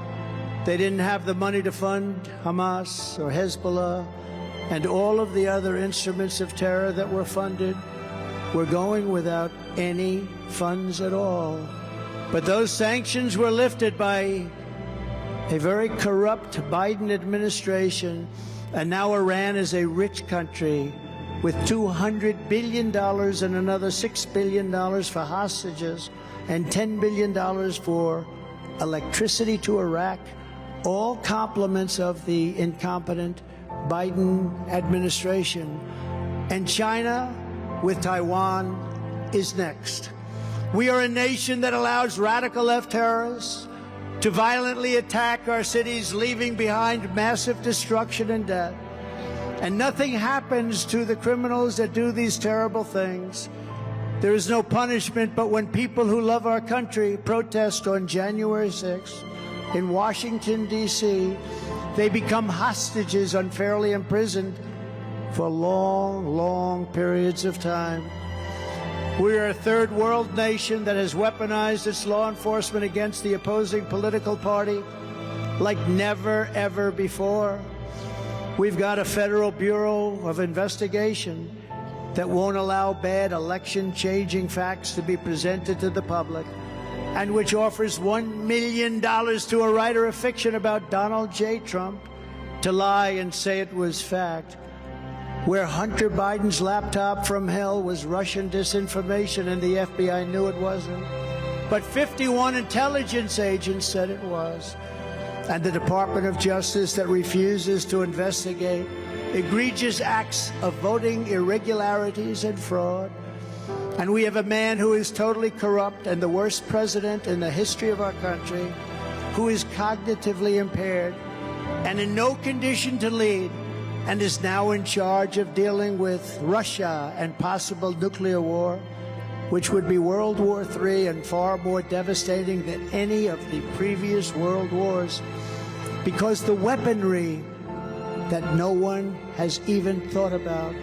They didn't have the money to fund Hamas or Hezbollah and all of the other instruments of terror that were funded. We're going without any funds at all. But those sanctions were lifted by a very corrupt Biden administration, and now Iran is a rich country with $200 billion and another $6 billion for hostages and $10 billion for electricity to Iraq, all compliments of the incompetent Biden administration. And China, with Taiwan, is next. We are a nation that allows radical left terrorists to violently attack our cities, leaving behind massive destruction and death. And nothing happens to the criminals that do these terrible things. There is no punishment, but when people who love our country protest on January 6th in Washington, D.C., they become hostages unfairly imprisoned for long, long periods of time. We are a third world nation that has weaponized its law enforcement against the opposing political party like never, ever before. We've got a Federal Bureau of Investigation that won't allow bad election-changing facts to be presented to the public, and which offers $1 million to a writer of fiction about Donald J. Trump to lie and say it was fact. Where Hunter Biden's laptop from hell was Russian disinformation and the FBI knew it wasn't. But 51 intelligence agents said it was. And the Department of Justice that refuses to investigate egregious acts of voting irregularities and fraud. And we have a man who is totally corrupt and the worst president in the history of our country, who is cognitively impaired and in no condition to lead, and is now in charge of dealing with Russia and possible nuclear war, which would be World War III and far more devastating than any of the previous world wars, because the weaponry that no one has even thought about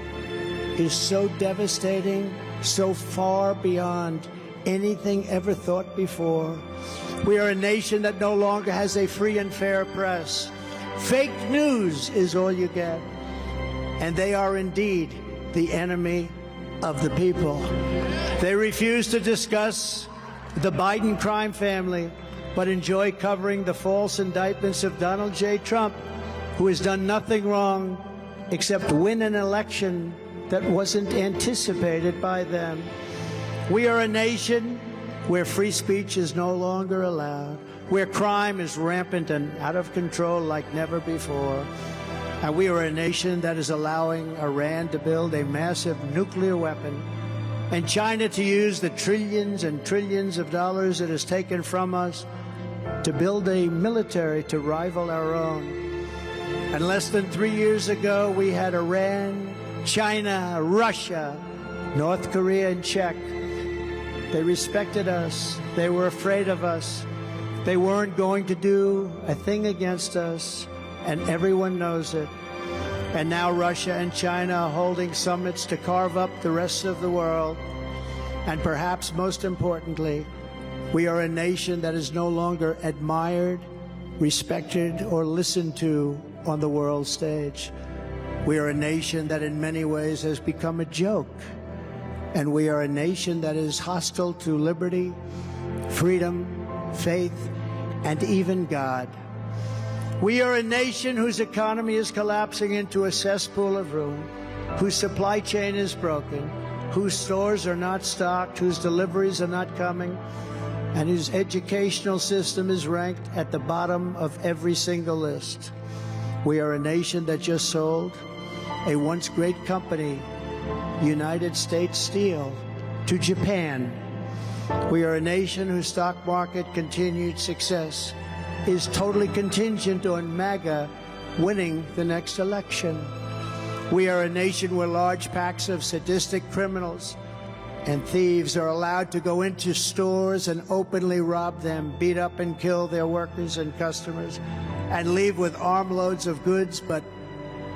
is so devastating, so far beyond anything ever thought before. We are a nation that no longer has a free and fair press. Fake news is all you get. And they are indeed the enemy of the people. They refuse to discuss the Biden crime family, but enjoy covering the false indictments of Donald J. Trump, who has done nothing wrong except win an election that wasn't anticipated by them. We are a nation where free speech is no longer allowed, where crime is rampant and out of control like never before. And we are a nation that is allowing Iran to build a massive nuclear weapon and China to use the trillions and trillions of dollars it has taken from us to build a military to rival our own. And less than 3 years ago, we had Iran, China, Russia, North Korea in check. They respected us. They were afraid of us. They weren't going to do a thing against us, and everyone knows it. And now Russia and China are holding summits to carve up the rest of the world. And perhaps most importantly, we are a nation that is no longer admired, respected, or listened to on the world stage. We are a nation that in many ways has become a joke. And we are a nation that is hostile to liberty, freedom, faith, and even God. We are a nation whose economy is collapsing into a cesspool of ruin, whose supply chain is broken, whose stores are not stocked, whose deliveries are not coming, and whose educational system is ranked at the bottom of every single list. We are a nation that just sold a once great company, United States Steel, to Japan. We are a nation whose stock market continued success is totally contingent on MAGA winning the next election. We are a nation where large packs of sadistic criminals and thieves are allowed to go into stores and openly rob them, beat up and kill their workers and customers, and leave with armloads of goods, but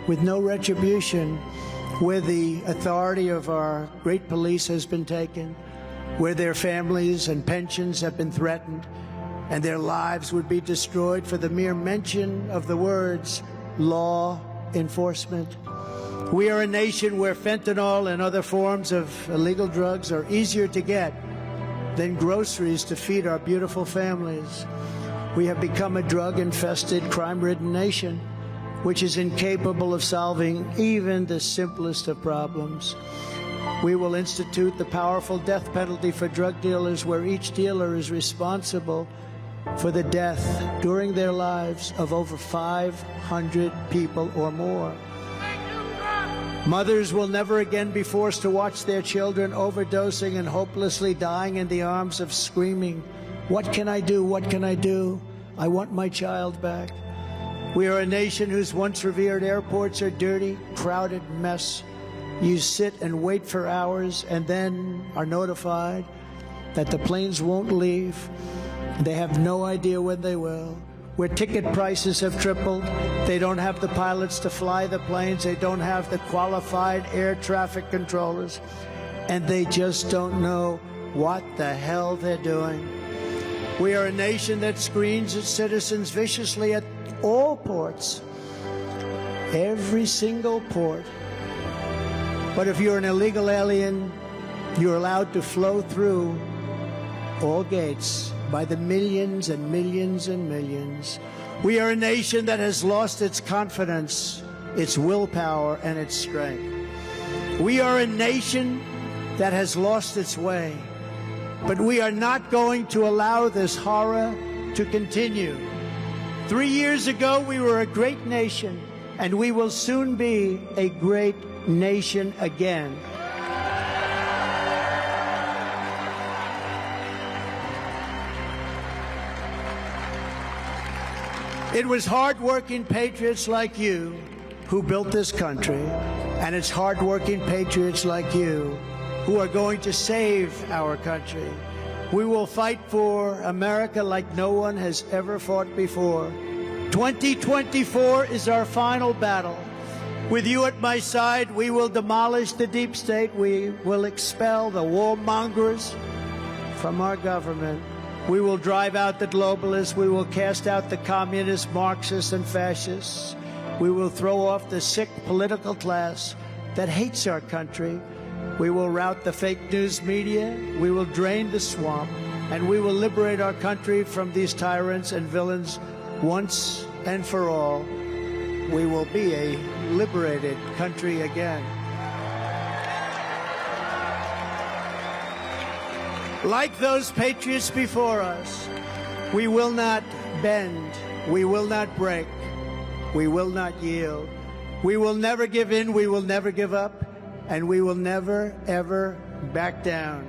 with no retribution, where the authority of our great police has been taken, where their families and pensions have been threatened, and their lives would be destroyed for the mere mention of the words law enforcement. We are a nation where fentanyl and other forms of illegal drugs are easier to get than groceries to feed our beautiful families. We have become a drug-infested, crime-ridden nation, which is incapable of solving even the simplest of problems. We will institute the powerful death penalty for drug dealers, where each dealer is responsible for the death during their lives of over 500 people or more. Mothers will never again be forced to watch their children overdosing and hopelessly dying in the arms of screaming, "What can I do? What can I do? I want my child back." We are a nation whose once revered airports are dirty, crowded mess. You sit and wait for hours and then are notified that the planes won't leave. They have no idea when they will. Where ticket prices have tripled, they don't have the pilots to fly the planes, they don't have the qualified air traffic controllers, and they just don't know what the hell they're doing. We are a nation that screens its citizens viciously at all ports, every single port. But if you're an illegal alien, you're allowed to flow through all gates by the millions and millions and millions. We are a nation that has lost its confidence, its willpower, and its strength. We are a nation that has lost its way, but we are not going to allow this horror to continue. 3 years ago, we were a great nation, and we will soon be a great nation again. It was hard-working patriots like you who built this country, and it's hardworking patriots like you who are going to save our country. We will fight for America like no one has ever fought before. 2024 is our final battle. With you at my side, we will demolish the deep state. We will expel the warmongers from our government. We will drive out the globalists. We will cast out the communists, Marxists, and fascists. We will throw off the sick political class that hates our country. We will rout the fake news media. We will drain the swamp. And we will liberate our country from these tyrants and villains once and for all. We will be a liberated country again. Like those patriots before us, we will not bend. We will not break. We will not yield. We will never give in. We will never give up. And we will never, ever back down.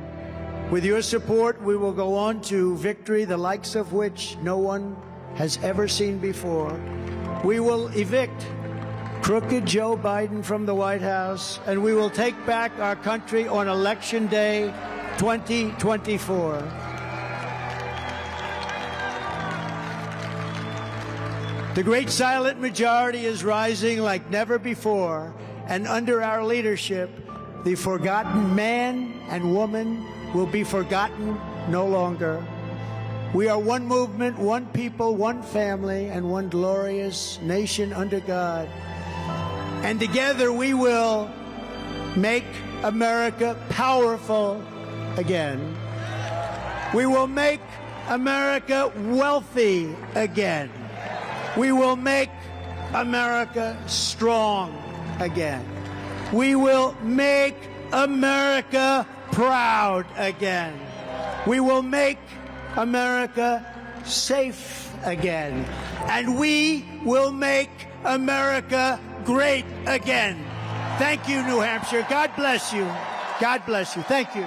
With your support, we will go on to victory, the likes of which no one has ever seen before. We will evict crooked Joe Biden from the White House, and we will take back our country on Election Day 2024. The great silent majority is rising like never before, and under our leadership, the forgotten man and woman will be forgotten no longer. We are one movement, one people, one family, and one glorious nation under God. And together we will make America powerful again. We will make America wealthy again. We will make America strong again. We will make America proud again. We will make America safe again. And we will make America great again. Thank you, New Hampshire. God bless you. God bless you. Thank you.